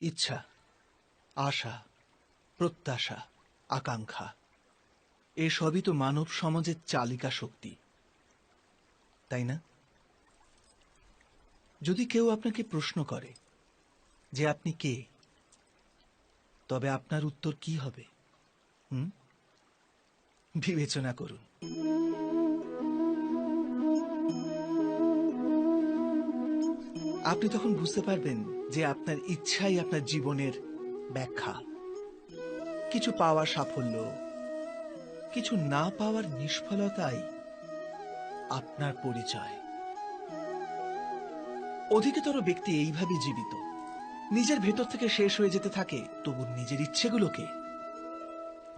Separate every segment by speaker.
Speaker 1: ইচ্ছা, আশা, প্রত্যাশা, আকাঙ্ক্ষা এসবই তো মানব সমাজের চালিকা শক্তি, তাই না? যদি কেউ আপনাকে প্রশ্ন করে যে আপনি কে, তবে আপনার উত্তর কি হবে? বিবেচনা করুন। আপনি তখন বুঝতে পারবেন যে আপনার ইচ্ছাই আপনার জীবনের ব্যাখ্যা। কিছু পাওয়ার সাফল্য, কিছু না পাওয়ার নিষ্ফলতাই আপনার পরিচয়। অধিকতর ব্যক্তি এইভাবে জীবিত, নিজের ভেতর থেকে শেষ হয়ে যেতে থাকে, তবু নিজের ইচ্ছেগুলোকে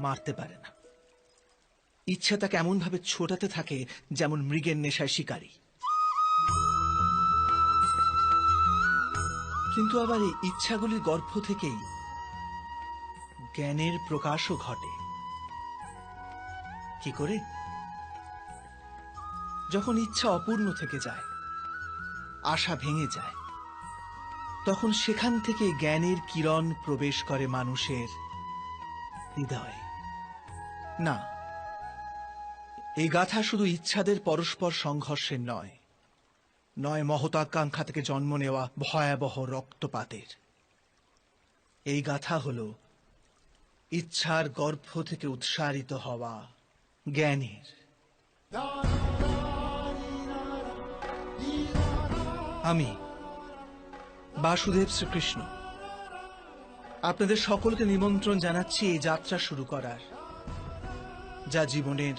Speaker 1: মারতে পারে না। ইচ্ছা তাকে এমন ভাবে ছোটাতে থাকে যেমন মৃগের নেশায় শিকারী। কিন্তু আবার এই ইচ্ছাগুলির গর্ভ থেকেই জ্ঞানের প্রকাশও ঘটে। কি করে? যখন ইচ্ছা অপূর্ণ থেকে যায়, আশা ভেঙে যায়, তখন সেখান থেকে জ্ঞানের কিরণ প্রবেশ করে মানুষের হৃদয়ে। না, এই গাথা শুধু ইচ্ছাদের পরস্পর সংঘর্ষের নয়, নয় মহতাকাঙ্ক্ষা থেকে জন্ম নেওয়া ভয়াবহ রক্তপাতের। এই গাথা হল ইচ্ছার গর্ভ থেকে উৎসারিত হওয়া জ্ঞানের। আমি বাসুদেব শ্রীকৃষ্ণ আপনাদের সকলকে নিমন্ত্রণ জানাচ্ছি এই যাত্রা শুরু করার, যা জীবনের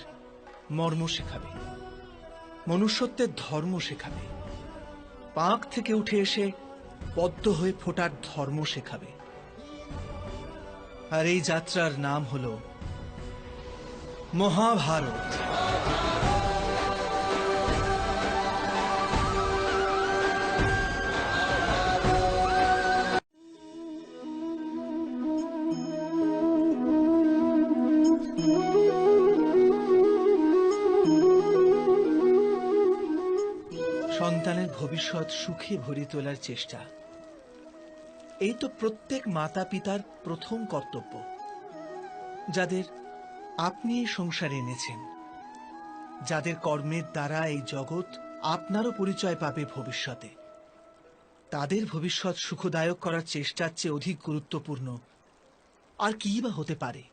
Speaker 1: মর্ম শেখাবে, মনুষ্যত্বের ধর্ম শেখাবে, পাঁক থেকে উঠে এসে পদ্ম হয়ে ফোটার ধর্ম শেখাবে। আর এই যাত্রার নাম হল মহাভারত। সন্তানের ভবিষ্যৎ সুখে ভরে তোলার চেষ্টা, এই তো প্রত্যেক মাতা পিতার প্রথম কর্তব্য। যাদের আপনি এই সংসারে এনেছেন, যাদের কর্মের দ্বারা এই জগৎ আপনারও পরিচয় পাবে ভবিষ্যতে, তাদের ভবিষ্যৎ সুখদায়ক করার চেষ্টার চেয়ে অধিক গুরুত্বপূর্ণ আর কি বা হতে পারে?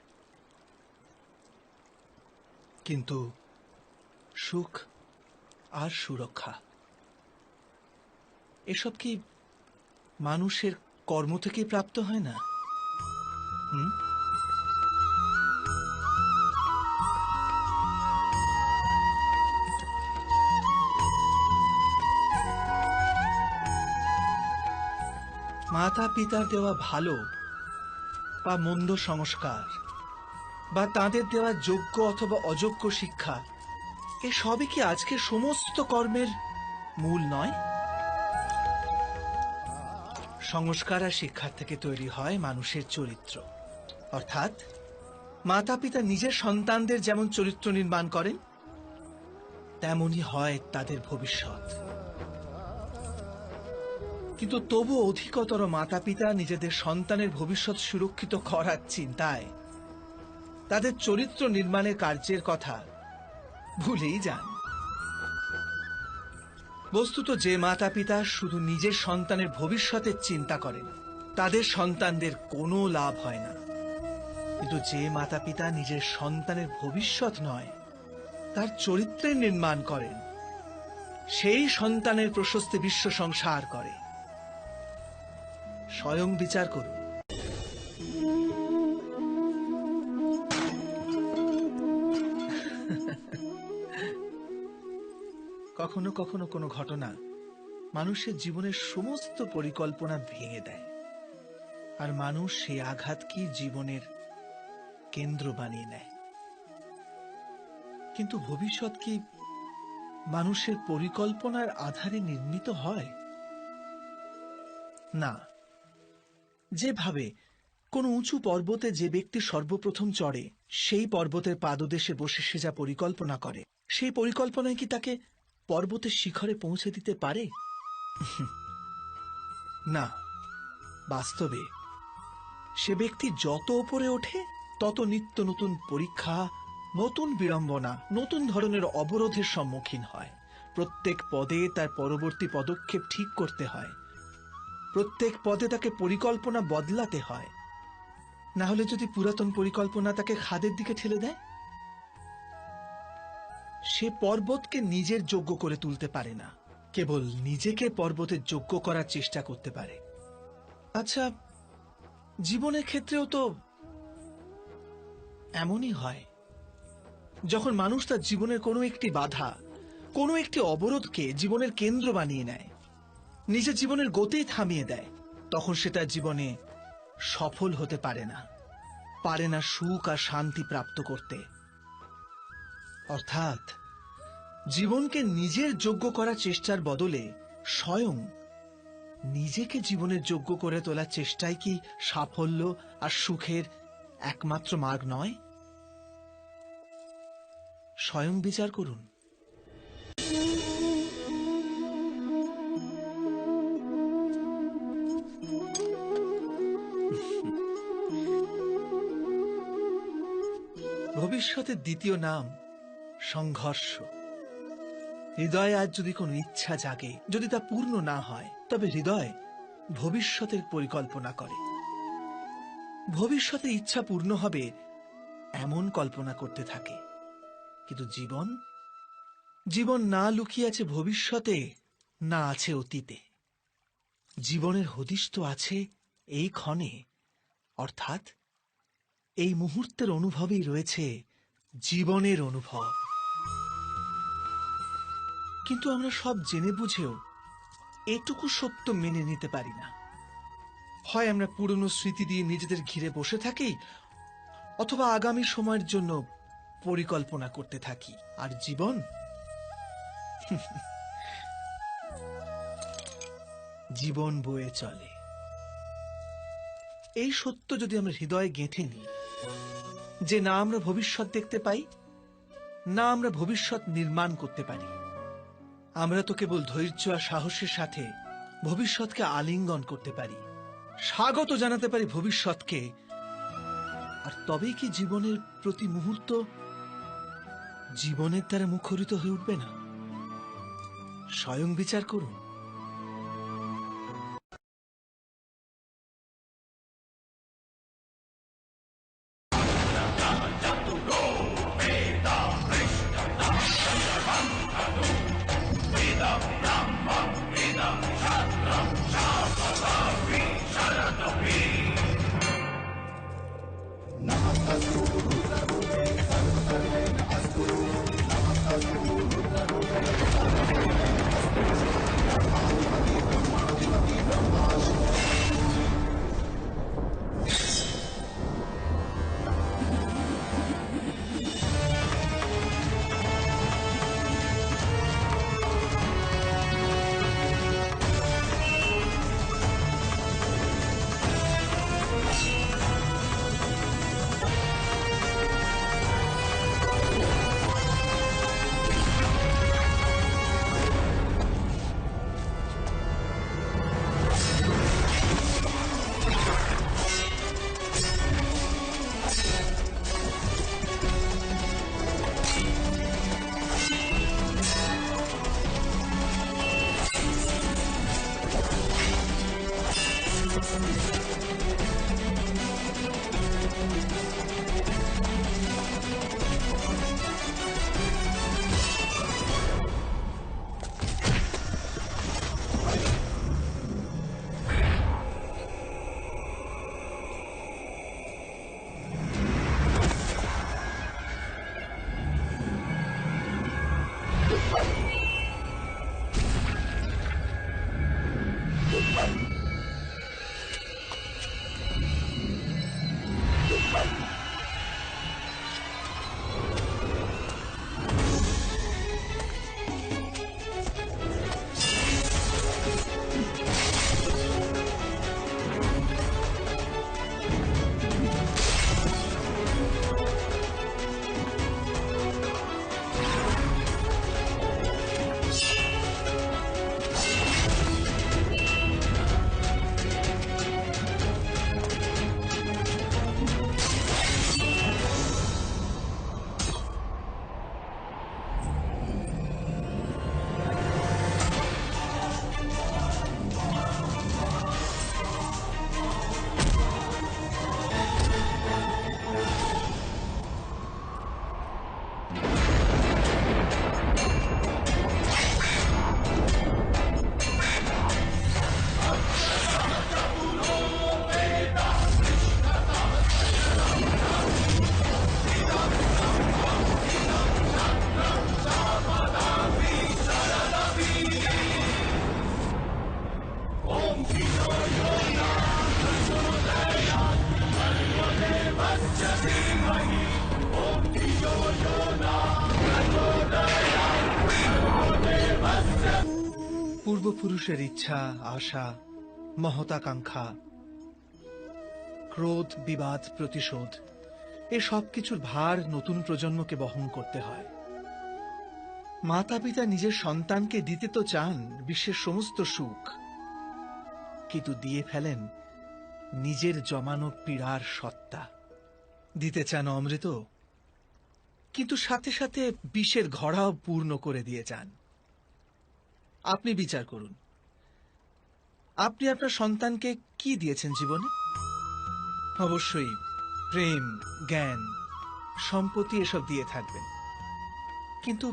Speaker 1: কিন্তু সুখ আর সুরক্ষা এসব কি মানুষের কর্ম থেকে প্রাপ্ত হয় না? মাতা পিতার দেওয়া ভালো বা মন্দ সংস্কার, বা তাদের দেওয়া যোগ্য অথবা অযোগ্য শিক্ষা, এ সবই কি আজকের সমস্ত কর্মের মূল নয়? সংস্কার আর শিক্ষার থেকে তৈরি হয় মানুষের চরিত্র। অর্থাৎ মাতা পিতা নিজের সন্তানদের যেমন চরিত্র নির্মাণ করেন, তেমনই হয় তাদের ভবিষ্যৎ। কিন্তু তবু অধিকতর মাতা পিতা নিজেদের সন্তানের ভবিষ্যৎ সুরক্ষিত করার চিন্তায় তাদের চরিত্র নির্মাণের কার্যের কথা ভুলেই যান। বস্তুত যে মাতা পিতা শুধু নিজের সন্তানের ভবিষ্যতের চিন্তা করেন, তাদের সন্তানদের কোনো লাভ হয় না। কিন্তু যে মাতা পিতা নিজের সন্তানের ভবিষ্যৎ নয়, তার চরিত্রের নির্মাণ করেন, সেই সন্তানের প্রশস্তি বিশ্ব সংসার করে। স্বয়ং বিচার করুন। কখনো কখনো কোনো ঘটনা মানুষের জীবনের সমস্ত পরিকল্পনা ভেঙে দেয়, আর মানুষ সেই আঘাতকে জীবনের কেন্দ্র বানিয়ে নেয়। কিন্তু ভবিষ্যৎ কি মানুষের পরিকল্পনার আধারে নির্মিত হয়? না। যেভাবে কোনো উঁচু পর্বতে যে ব্যক্তি সর্বপ্রথম চড়ে, সেই পর্বতের পাদদেশে বসে সে যা পরিকল্পনা করে, সেই পরিকল্পনায় কি তাকে পর্বতের শিখরে পৌঁছে দিতে পারে? না। বাস্তবে সে ব্যক্তি যত উপরে ওঠে তত নিত্য নতুন পরীক্ষা, নতুন বিড়ম্বনা, নতুন ধরনের অবরোধের সম্মুখীন হয়। প্রত্যেক পদে তার পরবর্তী পদক্ষেপ ঠিক করতে হয়, প্রত্যেক পদে তাকে পরিকল্পনা বদলাতে হয়। না হলে যদি পুরাতন পরিকল্পনা তাকে খাদের দিকে ঠেলে দেয়, সে পর্বতকে নিজের যোগ্য করে তুলতে পারে না, কেবল নিজেকে পর্বতের যোগ্য করার চেষ্টা করতে পারে। আচ্ছা, জীবনের ক্ষেত্রেও তো এমনই হয়। যখন মানুষ তার জীবনের কোনো একটি বাধা, কোনো একটি অবরোধকে জীবনের কেন্দ্র বানিয়ে নেয়, নিজের জীবনের গতি থামিয়ে দেয়, তখন সে তার জীবনে সফল হতে পারে না সুখ আর শান্তি প্রাপ্ত করতে। অর্থাৎ জীবনকে নিজের যোগ্য করার চেষ্টার বদলে স্বয়ং নিজেকে জীবনের যোগ্য করে তোলার চেষ্টাই কি সাফল্য আর সুখের একমাত্র মার্গ নয়? স্বয়ং বিচার করুন। ভবিষ্যতের দ্বিতীয় নাম সংঘর্ষ। হৃদয়ে আজ যদি কোনো ইচ্ছা জাগে, যদি তা পূর্ণ না হয়, তবে হৃদয় ভবিষ্যতের পরিকল্পনা করে। ভবিষ্যতে ইচ্ছা পূর্ণ হবে এমন কল্পনা করতে থাকে। কিন্তু জীবন না লুকিয়ে আছে ভবিষ্যতে, না আছে অতীতে। জীবনের হদিশ তো আছে এই ক্ষণে, অর্থাৎ এই মুহূর্তের অনুভবেই রয়েছে জীবনের অনুভব। কিন্তু আমরা সব জেনে বুঝেও এটুকু সত্য মেনে নিতে পারি না। হয় আমরা পুরনো স্মৃতি দিয়ে নিজেদের ঘিরে বসে থাকি, অথবা আগামী সময়ের জন্য পরিকল্পনা করতে থাকি। আর জীবন বয়ে চলে। এই সত্য যদি আমরা হৃদয়ে গেঁথে নিই যে না আমরা ভবিষ্যৎ দেখতে পাই, না আমরা ভবিষ্যৎ নির্মাণ করতে পারি, আমরা তো কেবল ধৈর্য আর সাহসের সাথে ভবিষ্যৎকে আলিঙ্গন করতে পারি, স্বাগত জানাতে পারি ভবিষ্যৎকে। আর তবেই কি জীবনের প্রতি মুহূর্ত জীবনের দ্বারা মুখরিত হয়ে উঠবে না? স্বয়ং বিচার করুন।
Speaker 2: Bye.
Speaker 1: পূর্বপুরুষের ইচ্ছা, আশা, মহতাকাঙ্ক্ষা, ক্রোধ, বিবাদ, প্রতিশোধ, এ সব কিছুর ভার নতুন প্রজন্মকে বহন করতে হয়। মাতা পিতা নিজের সন্তানকে দিতে তো চান বিশ্বের সমস্ত সুখ, কিন্তু দিয়ে ফেলেন নিজের জমানো পীড়ার সত্তা। দিতে চান অমৃত, কিন্তু সাথে সাথে বিষের ঘড়াও পূর্ণ করে দিয়ে যান। আপনি বিচার করুন, আপনি আপনার সন্তানকে কি দিয়েছেন জীবনে? অবশ্যই প্রেম, জ্ঞান, সম্পত্তি এসব দিয়ে থাকবেন, কিন্তু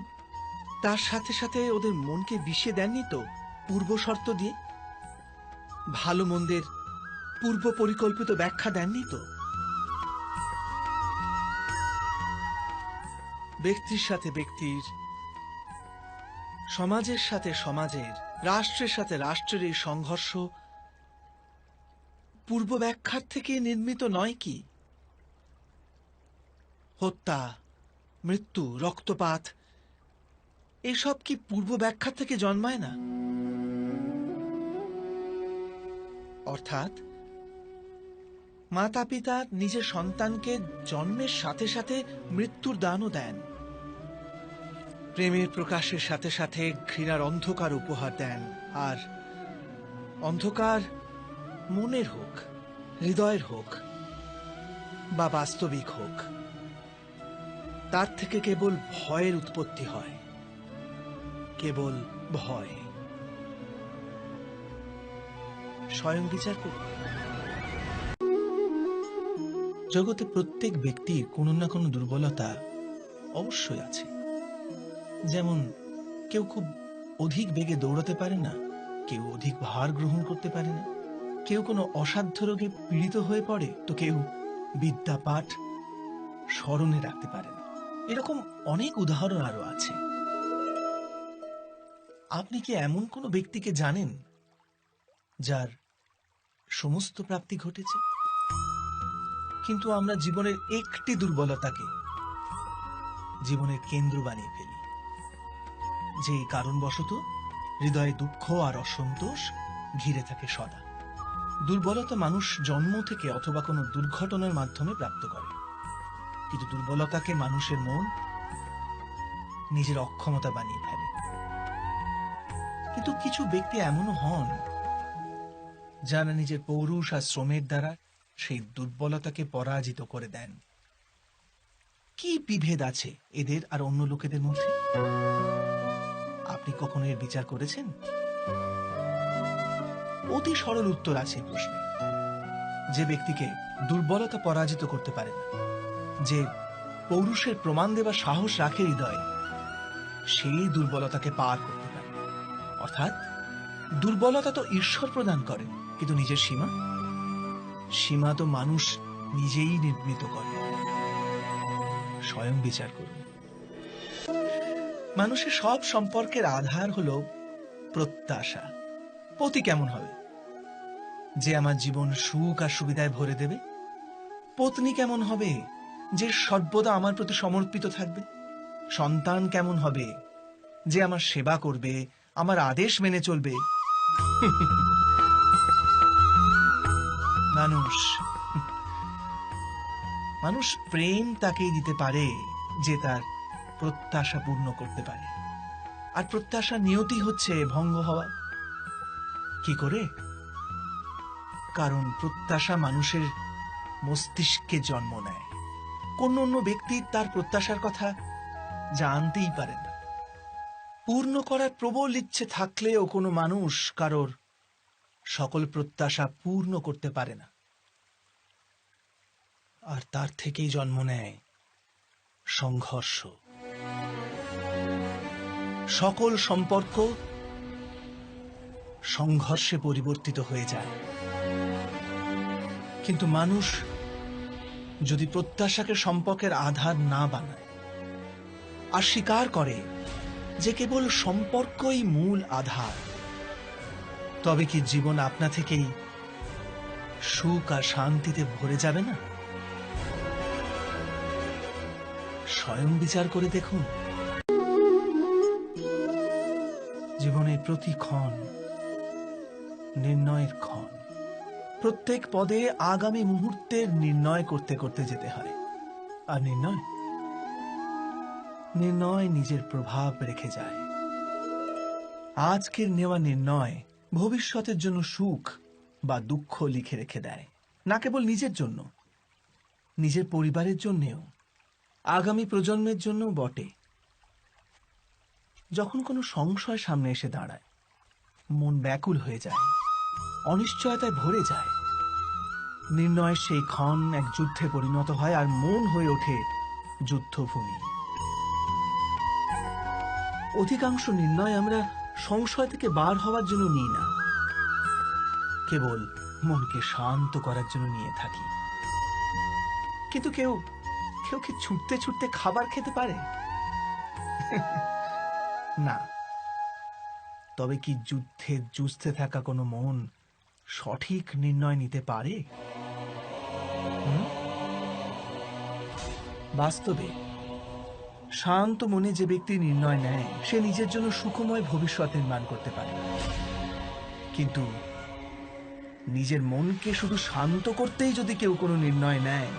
Speaker 1: তার সাথে সাথে ওদের মনকে বিষে দেননি তো পূর্ব শর্ত দিয়ে? ভালো মন্দের পূর্ব পরিকল্পিত ব্যাখ্যা দেননি তো? ব্যক্তির সাথে ব্যক্তির, সমাজের সাথে সমাজের, রাষ্ট্রের সাথে রাষ্ট্রের এই সংঘর্ষ পূর্ব ব্যাখ্যার থেকে নির্মিত নয় কি? হত্যা, মৃত্যু, রক্তপাত এসব কি পূর্ব ব্যাখ্যা থেকে জন্মায় না? অর্থাৎ মাতা পিতা নিজের সন্তানকে জন্মের সাথে সাথে মৃত্যুর দানও দেন, প্রেমের প্রকাশের সাথে সাথে ঘৃণার অন্ধকার উপহার দেন। আর অন্ধকার মনের হোক, হৃদয়ের হোক বা বাস্তবিক হোক, তার থেকে কেবল ভয়ের উৎপত্তি হয়, কেবল ভয়। স্বয়ং বিচার করুন। জগতে প্রত্যেক ব্যক্তির কোনো না কোনো দুর্বলতা অবশ্যই আছে। যেমন কেউ খুব অধিক বেগে দৌড়াতে পারে না, কেউ অধিক ভার গ্রহণ করতে পারে না, কেউ কোনো অসাধ্য রোগে পীড়িত হয়ে পড়ে, তো কেউ বিদ্যা পাঠ স্মরণে রাখতে পারে না। এরকম অনেক উদাহরণ আরো আছে। আপনি কি এমন কোনো ব্যক্তিকে জানেন যার সমস্ত প্রাপ্তি ঘটেছে? কিন্তু আমরা জীবনের একটি দুর্বলতাকে জীবনের কেন্দ্র বানিয়ে ফেলি, যে কারণবশত হৃদয়ে দুঃখ আর অসন্তোষ ঘিরে থাকে সদা। দুর্বলতা মানুষ জন্ম থেকে অথবা কোনো দুর্ঘটনার মাধ্যমে প্রাপ্ত করে, কিন্তু দুর্বলতাকে মানুষের মন নিজের অক্ষমতা বানিয়ে ফেলে। কিন্তু কিছু ব্যক্তি এমনও হন যারা নিজের পৌরুষ আর শ্রমের দ্বারা সেই দুর্বলতাকে পরাজিত করে দেন। কি বিভেদ আছে এদের আর অন্য লোকেদের মধ্যে? আপনি কখনো এর বিচার করেছেন? অতি সরল উত্তর আছে এই প্রশ্নে। যে ব্যক্তিকে দুর্বলতা পরাজিত করতে পারে না, যে পৌরুষের প্রমাণ দেবার সাহস রাখে হৃদয়ে, সেই দুর্বলতাকে পার করতে পারে। অর্থাৎ দুর্বলতা তো ঈশ্বর প্রদান করেন, কিন্তু নিজের সীমা তো মানুষ নিজেই নির্মিত করে। স্বয়ং বিচার করুন। মানুষের সব সম্পর্কের আধার হলো প্রত্যাশা। পতি কেমন হবে? যে আমার জীবন সুখ আর সুবিধায় ভরে দেবে। পত্নী কেমন হবে? যে সর্বদা আমার প্রতি সমর্পিত থাকবে। সন্তান কেমন হবে? যে আমার সেবা করবে, আমার আদেশ মেনে চলবে। মানুষ প্রেম তাকেই দিতে পারে যে তার প্রত্যাশা পূর্ণ করতে পারে। আর প্রত্যাশা নিয়তি হচ্ছে ভঙ্গ হওয়া। কি করে? কারণ প্রত্যাশা মানুষের মস্তিষ্কে জন্ম নেয়। কোন অন্য ব্যক্তি তার প্রত্যাশার কথা জানতেই পারে না। পূর্ণ করার প্রবল ইচ্ছে থাকলেও কোনো মানুষ কারোর সকল প্রত্যাশা পূর্ণ করতে পারে না। আর তার থেকেই জন্ম নেয় সংঘর্ষ। সকল সম্পর্ক সংঘর্ষে পরিবর্তিত হয়ে যায়। কিন্তু মানুষ যদি প্রত্যাশাকে সম্পর্কের আধার না বানায়, আর স্বীকার করে যে কেবল সম্পর্কই মূল আধার, তবে কি জীবন আপনা থেকেই সুখ আর শান্তিতে ভরে যাবে না? স্বয়ং বিচার করে দেখুন। জীবনের প্রতি ক্ষণ নির্ণয়ের ক্ষণ। প্রত্যেক পদে আগামী মুহূর্তের নির্ণয় করতে করতে যেতে হয়। আর নির্ণয় নিজের প্রভাব রেখে যায়। আজকের নেওয়া নির্ণয় ভবিষ্যতের জন্য সুখ বা দুঃখ লিখে রেখে দেয়, না কেবল নিজের জন্য, নিজের পরিবারের জন্যেও, আগামী প্রজন্মের জন্য বটে। যখন কোনো সংশয় সামনে এসে দাঁড়ায়, মন ব্যাকুল হয়ে যায়, অনিশ্চয়তায় ভরে যায়। নির্ণয়ের সেই ক্ষণ এক যুদ্ধে পরিণত হয়, আর মন হয়ে ওঠে যুদ্ধভূমি। অধিকাংশ নির্ণয় আমরা সংশয় থেকে বার হওয়ার জন্য নিই না, কেবল মনকে শান্ত করার জন্য নিয়ে থাকি। কিন্তু কেউ কি ছুটতে ছুটতে খাবার খেতে পারে? না। তবে কি যুদ্ধে যুঝতে থাকা কোনো মন সঠিক নির্ণয় নিতে পারে? বাস্তবে শান্ত মনে যে ব্যক্তি নির্ণয় নেয়, সে নিজের জন্য সুখময় ভবিষ্যৎ নির্মাণ করতে পারে। কিন্তু নিজের মনকে শুধু শান্ত করতেই যদি কেউ কোনো নির্ণয় নেয়,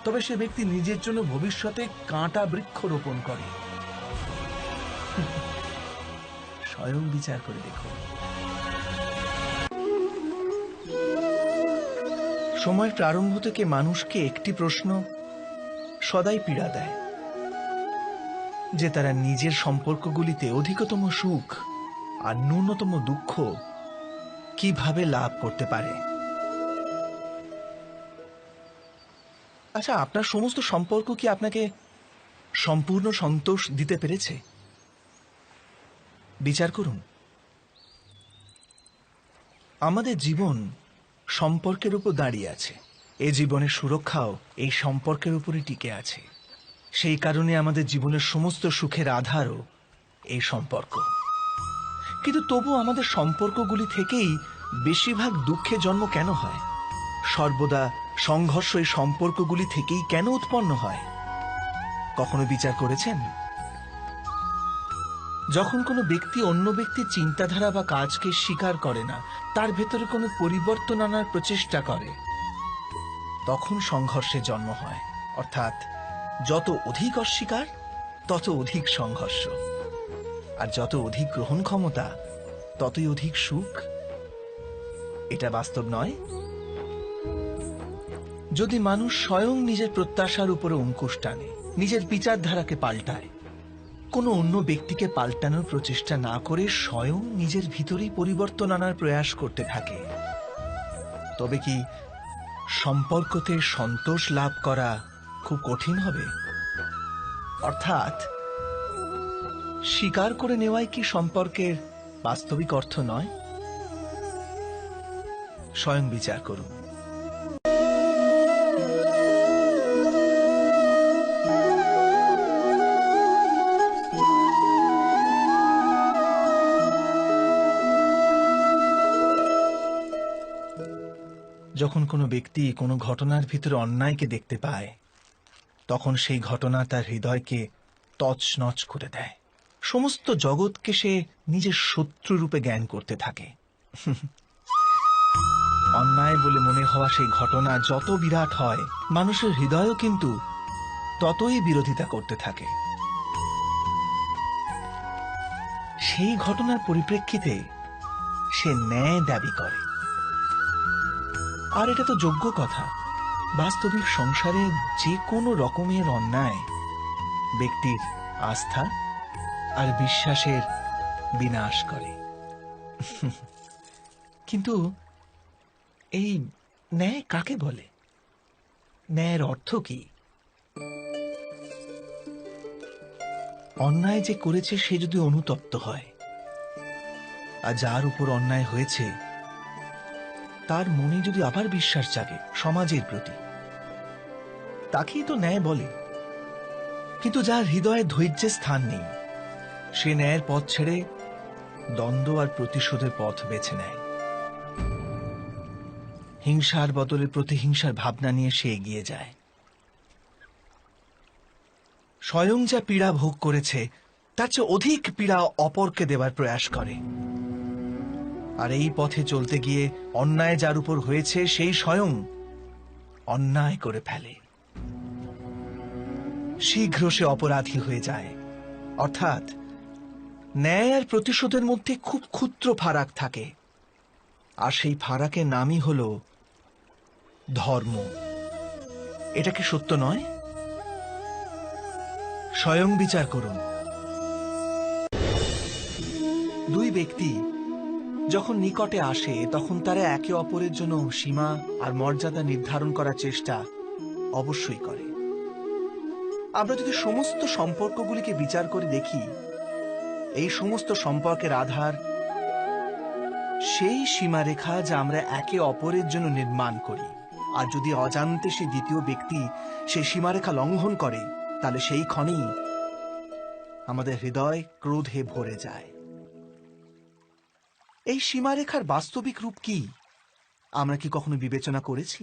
Speaker 1: তবে সে ব্যক্তি নিজের জন্য ভবিষ্যতে কাঁটা বৃক্ষ রোপণ করে। স্বয়ং বিচার করে দেখুন। সময়ের প্রারম্ভ থেকে মানুষকে একটি প্রশ্ন সদাই পীড়া দেয়, যে তারা নিজের সম্পর্কগুলিতে অধিকতম সুখ আর ন্যূনতম দুঃখ কিভাবে লাভ করতে পারে। আচ্ছা, আপনার সমস্ত সম্পর্ক কি আপনাকে সম্পূর্ণ সন্তোষ দিতে পেরেছে? বিচার করুন। আমাদের জীবন সম্পর্কের উপর দাঁড়িয়ে আছে। এ জীবনের সুরক্ষাও এই সম্পর্কের উপরই টিকে আছে। সেই কারণে আমাদের জীবনের সমস্ত সুখের আধারও এই সম্পর্ক। কিন্তু তবু আমাদের সম্পর্কগুলি থেকেই বেশিরভাগ দুঃখে জন্ম কেন হয়? সর্বদা সংঘর্ষ এই সম্পর্কগুলি থেকেই কেন উৎপন্ন হয়? কখনো বিচার করেছেন? যখন কোনো ব্যক্তি অন্য ব্যক্তির চিন্তাধারা বা কাজকে স্বীকার করে না, তার ভেতরে কোনো পরিবর্তন আনার প্রচেষ্টা করে, তখন সংঘর্ষের জন্ম হয়। অর্থাৎ যত অধিক অস্বীকার, তত অধিক সংঘর্ষ। আর যত অধিক গ্রহণ ক্ষমতা, ততই অধিক সুখ। এটা বাস্তব নয়? যদি মানুষ স্বয়ং নিজের প্রত্যাশার উপরে অঙ্কুশ টানে, নিজের বিচারধারাকে পাল্টায়, কোনো অন্য ব্যক্তিকে পাল্টানোর প্রচেষ্টা না করে স্বয়ং নিজের ভিতরেই পরিবর্তন আনার প্রয়াস করতে থাকে, তবে কি সম্পর্কতে সন্তোষ লাভ করা খুব কঠিন হবে? অর্থাৎ স্বীকার করে নেওয়াই কি সম্পর্কের বাস্তবিক অর্থ নয়? স্বয়ং বিচার করুন। যখন কোনো ব্যক্তি কোনো ঘটনার ভিতরে অন্যায়কে দেখতে পায়, তখন সেই ঘটনা তার হৃদয়কে তছনছ করে দেয়। সমস্ত জগৎকে সে নিজের শত্রু রূপে জ্ঞান করতে থাকে। অন্যায় বলে মনে হওয়া সেই ঘটনা যত বিরাট হয়, মানুষের হৃদয়ও কিন্তু ততই বিরোধিতা করতে থাকে। সেই ঘটনার পরিপ্রেক্ষিতে সে ন্যায় দাবি করে। আর এটা তো যোগ্য কথা। বাস্তবিক সংসারে যে কোনো রকমের অন্যায় ব্যক্তির আস্থা আর বিশ্বাসের বিনাশ করে। কিন্তু এই ন্যায় কাকে বলে? ন্যায়ের অর্থ কি? অন্যায় যে করেছে সে যদি অনুতপ্ত হয়, আর যার উপর অন্যায় হয়েছে তার মনে যদি আবার বিশ্বাস জাগে সমাজের প্রতি, তাকেই তো ন্যায় বলে। কিন্তু যার হৃদয়ে ধৈর্যের স্থান নেই, সে ন্যায়ের পথ ছেড়ে দ্বন্দ্ব আর প্রতিশোধের পথ বেছে নেয়। হিংসার বদলে প্রতিহিংসার ভাবনা নিয়ে সে এগিয়ে যায়। স্বয়ং যা পীড়া ভোগ করেছে তার চেয়ে অধিক পীড়া অপরকে দেবার প্রয়াস করে। আর এই পথে চলতে গিয়ে অন্যায় যার উপর হয়েছে সেই স্বয়ং অন্যায় করে ফেলে। শীঘ্র সে অপরাধী হয়ে যায়। অর্থাৎ ন্যায় আর প্রতিশোধের মধ্যে খুব ক্ষুদ্র ফারাক থাকে, আর সেই ফারাকের নামই হল ধর্ম। এটা কি সত্য নয়? স্বয়ং বিচার করুন। দুই ব্যক্তি যখন নিকটে আসে তখন তারা একে অপরের জন্য সীমা আর মর্যাদা নির্ধারণ করার চেষ্টা অবশ্যই করে। আমরা যদি সমস্ত সম্পর্কগুলিকে বিচার করে দেখি, এই সমস্ত সম্পর্কের আধার সেই সীমারেখা যা আমরা একে অপরের জন্য নির্মাণ করি। আর যদি অজান্তে সে দ্বিতীয় ব্যক্তি সেই সীমারেখা লঙ্ঘন করে, তাহলে সেই ক্ষণেই আমাদের হৃদয় ক্রোধে ভরে যায়। এই সীমারেখার বাস্তবিক রূপ কি আমরা কি কখনো বিবেচনা করেছি?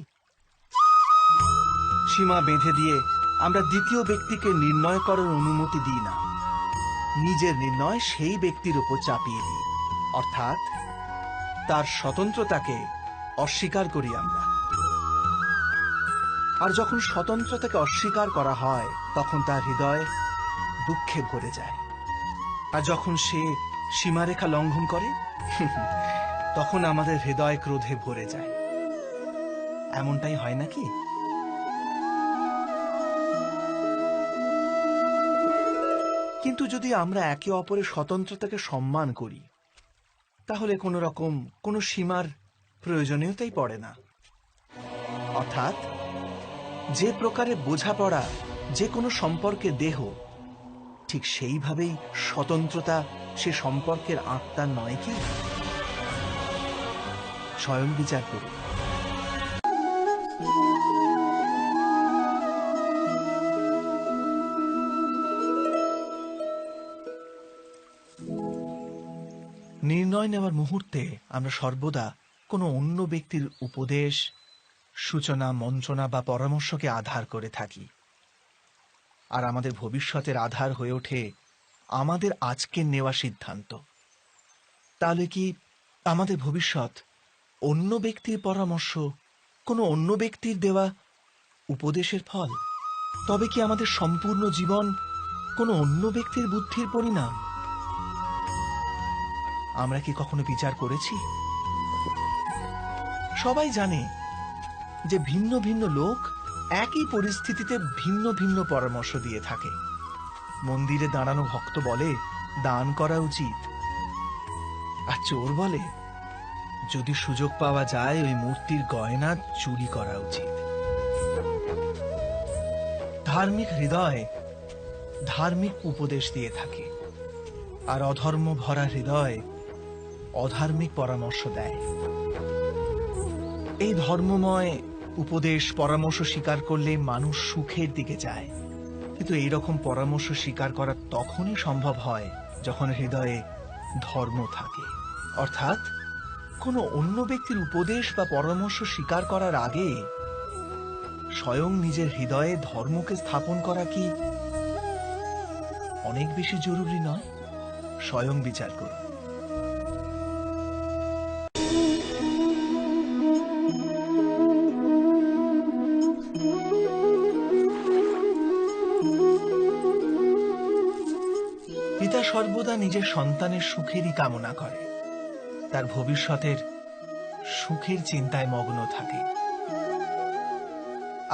Speaker 1: সীমা বেঁধে দিয়ে আমরা দ্বিতীয় ব্যক্তিকে নির্ণয় করার অনুমতি দিই না, নিজের নির্ণয় সেই ব্যক্তির উপর চাপিয়ে দিই। অর্থাৎ তার স্বতন্ত্রতাকে অস্বীকার করি আমরা। আর যখন স্বতন্ত্রতাকে অস্বীকার করা হয় তখন তার হৃদয় দুঃখে ভরে যায়। আর যখন সে সীমারেখা লঙ্ঘন করে তখন আমাদের হৃদয় ক্রোধে ভরে যায়। এমনটাই হয় নাকি? কিন্তু যদি আমরা একে অপরের স্বতন্ত্রতাকে সম্মান করি, তাহলে কোনো সীমার প্রয়োজনীয়তাই পড়ে না। অর্থাৎ যে প্রকারে বোঝাপড়া যে কোনো সম্পর্কের দেহ, ঠিক সেইভাবেই স্বতন্ত্রতা সে সম্পর্কের আত্মা নয় কি? স্বয়ং বিচার করুন। নির্ণয় নেওয়ার মুহূর্তে আমরা সর্বদা কোনো অন্য ব্যক্তির উপদেশ, সূচনা, মন্ত্রণা বা পরামর্শকে আধার করে থাকি। আর আমাদের ভবিষ্যতের আধার হয়ে ওঠে আমাদের আজকের নেওয়া সিদ্ধান্ত। তাহলে কি আমাদের ভবিষ্যৎ অন্য ব্যক্তির পরামর্শ, কোনো অন্য ব্যক্তির দেওয়া উপদেশের ফল? তবে কি আমাদের সম্পূর্ণ জীবন কোনো অন্য ব্যক্তির বুদ্ধির পরিণাম? আমরা কি কখনো বিচার করেছি? সবাই জানে যে ভিন্ন ভিন্ন লোক একই পরিস্থিতিতে ভিন্ন ভিন্ন পরামর্শ দিয়ে থাকে। মন্দিরে দাঁড়ানো ভক্ত বলে দান করা উচিত, আর চোর বলে যদি সুযোগ পাওয়া যায় ওই মূর্তির গয়না চুরি করা উচিত। ধার্মিক হৃদয় ধার্মিক উপদেশ দিয়ে থাকে, আর অধর্ম ভরা হৃদয় অধার্মিক পরামর্শ দেয়। এই ধর্মময় উপদেশ পরামর্শ স্বীকার করলে মানুষ সুখের দিকে যায়। কিন্তু এইরকম পরামর্শ স্বীকার করা তখনই সম্ভব হয় যখন হৃদয়ে ধর্ম থাকে। অর্থাৎ কোনো অন্য ব্যক্তির উপদেশ বা পরামর্শ স্বীকার করার আগে স্বয়ং নিজের হৃদয়ে ধর্মকে স্থাপন করা কি অনেক বেশি জরুরি নয়? স্বয়ং বিচার করুন। পিতা সর্বদা নিজের সন্তানের সুখেরই কামনা করে, তার ভবিষ্যতের সুখের চিন্তায় মগ্ন থাকে।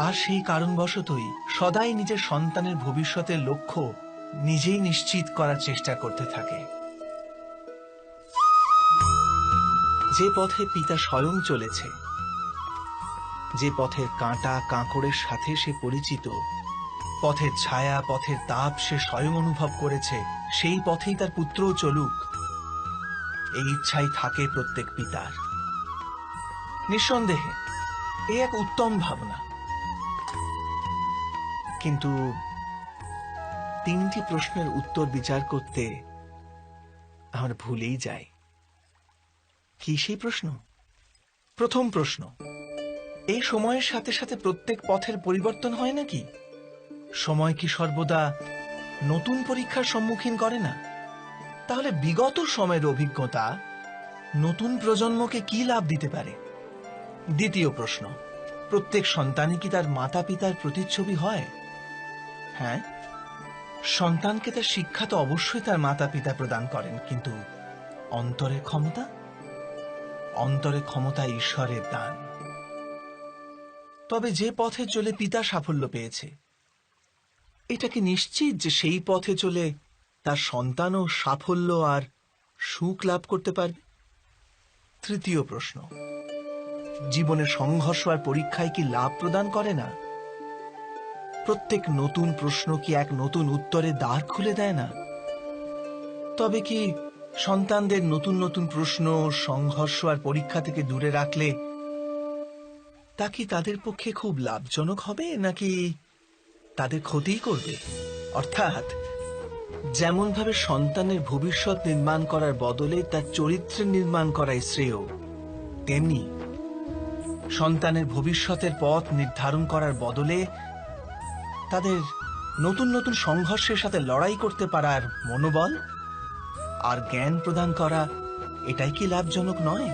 Speaker 1: আর সেই কারণবশতই সদাই নিজের সন্তানের ভবিষ্যতের লক্ষ্য নিজেই নিশ্চিত করার চেষ্টা করতে থাকে। যে পথে পিতা স্বয়ং চলেছে, যে পথের কাঁটা কাঁকড়ের সাথে সে পরিচিত, পথের ছায়া পথের তাপ সে স্বয়ং অনুভব করেছে, সেই পথেই তার পুত্রও চলুক, এই ইচ্ছাই থাকে প্রত্যেক পিতার। নিঃসন্দেহে এ এক উত্তম ভাবনা। কিন্তু তিনটি প্রশ্নের উত্তর বিচার করতে আমরা ভুলেই যাই। কি সেই প্রশ্ন? প্রথম প্রশ্ন, এই সময়ের সাথে সাথে প্রত্যেক পথের পরিবর্তন হয় নাকি? সময় কি সর্বদা নতুন পরীক্ষার সম্মুখীন করে না, তাহলে বিগত সময়ের অভিজ্ঞতা নতুন প্রজন্মকে কি লাভ দিতে পারে? দ্বিতীয় প্রশ্ন, প্রত্যেক সন্তানই কি তার মাতা পিতার প্রতিচ্ছবি হয়? হ্যাঁ, সন্তানকে তার শিক্ষা তো অবশ্যই তার মাতা পিতা প্রদান করেন, কিন্তু অন্তরের ক্ষমতা? অন্তরের ক্ষমতা ঈশ্বরের দান। তবে যে পথে চলে পিতা সাফল্য পেয়েছে, এটা কি নিশ্চিত যে সেই পথে চলে তার সন্তানও সাফল্য আর সুখ লাভ করতে পারবে? তৃতীয় প্রশ্ন, জীবনের সংঘর্ষ আর পরীক্ষায় কি লাভ প্রদান করে না? প্রত্যেক নতুন প্রশ্ন কি এক নতুন উত্তরের দ্বার খুলে দেয় না? তবে কি সন্তানদের নতুন নতুন প্রশ্ন, সংঘর্ষ আর পরীক্ষা থেকে দূরে রাখলে তা কি তাদের পক্ষে খুব লাভজনক হবে, নাকি তাদের ক্ষতিই করবে? অর্থাৎ যেমন ভাবে সন্তানের ভবিষ্যৎ নির্মাণ করার বদলে তার চরিত্রের নির্মাণ করাই শ্রেয়, তেমনি সন্তানের ভবিষ্যতের পথ নির্ধারণ করার বদলে তাদের নতুন নতুন সংঘর্ষের সাথে লড়াই করতে পারার মনোবল আর জ্ঞান প্রদান করা, এটাই কি লাভজনক নয়?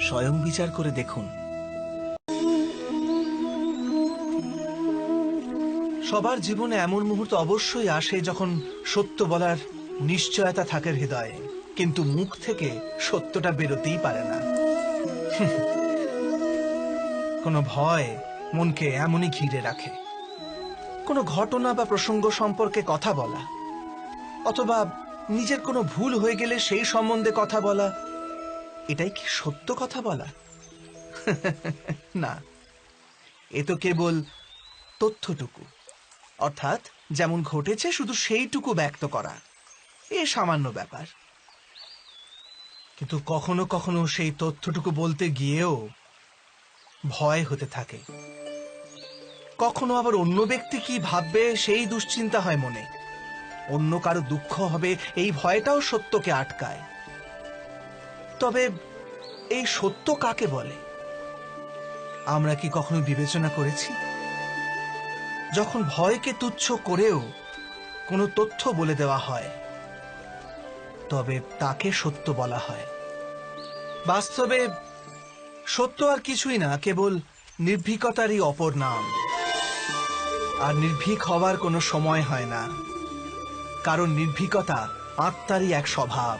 Speaker 1: স্বয়ং বিচার করে দেখুন। সবার জীবনে এমন মুহূর্ত অবশ্যই আসে যখন সত্য বলার নিশ্চয়তা থাকে হৃদয়ে, কিন্তু মুখ থেকে সত্যটা বেরোতেই পারে না। কোনো ভয় মনকে এমনই ঘিরে রাখে। কোনো ঘটনা বা প্রসঙ্গ সম্পর্কে কথা বলা, অথবা নিজের কোনো ভুল হয়ে গেলে সেই সম্বন্ধে কথা বলা, এটাই কি সত্য কথা বলা? না, এ তো কেবল তথ্যটুকু, অর্থাৎ যেমন ঘটেছে শুধু সেইটুকু ব্যক্ত করা, এ সামান্য ব্যাপার। কিন্তু কখনো কখনো সেই তথ্যটুকু বলতে গিয়েও ভয় হতে থাকে। কখনো আবার অন্য ব্যক্তি কি ভাববে সেই দুশ্চিন্তা হয় মনে। অন্য কারো দুঃখ হবে এই ভয়টাও সত্যকে আটকায়। তবে এই সত্য কাকে বলে আমরা কি কখনো বিবেচনা করেছি? যখন ভয়কে তুচ্ছ করেও কোনো তথ্য বলে দেওয়া হয়, তবে তাকে সত্য বলা হয়। বাস্তবে সত্য আর কিছুই না, কেবল নির্ভীকতারই অপর নাম। আর নির্ভীক হওয়ার কোনো সময় হয় না, কারণ নির্ভীকতা আত্মারই এক স্বভাব।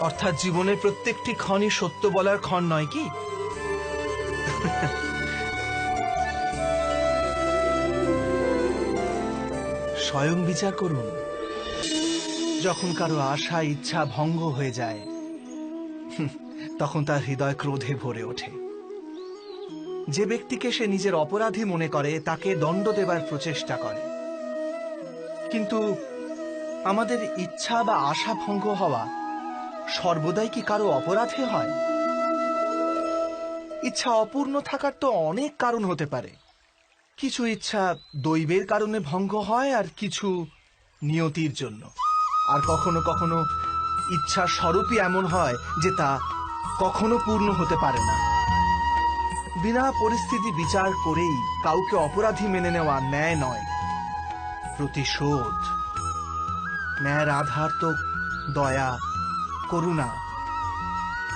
Speaker 1: অর্থাৎ জীবনের প্রত্যেকটি ক্ষণই সত্য বলার ক্ষণ নয় কি? স্বয়ং বিচার করুন। যখন কারো আশা ইচ্ছা ভঙ্গ হয়ে যায়, তখন তার হৃদয় ক্রোধে ভরে ওঠে। যে ব্যক্তিকে সে নিজের অপরাধী মনে করে তাকে দণ্ড দেবার প্রচেষ্টা করে। কিন্তু আমাদের ইচ্ছা বা আশা ভঙ্গ হওয়া সর্বদাই কি কারো অপরাধে হয়? ইচ্ছা অপূর্ণ থাকার তো অনেক কারণ হতে পারে। কিছু ইচ্ছা দৈবের কারণে ভঙ্গ হয়, আর কিছু নিয়তির জন্য। আর কখনো কখনো ইচ্ছা স্বরূপই এমন হয় যে তা কখনো পূর্ণ হতে পারে না। বিনা পরিস্থিতি বিচার করেই কাউকে অপরাধী মেনে নেওয়া ন্যায় নয়, প্রতিশোধ। ন্যায়ের আধার তো দয়া, করুণা,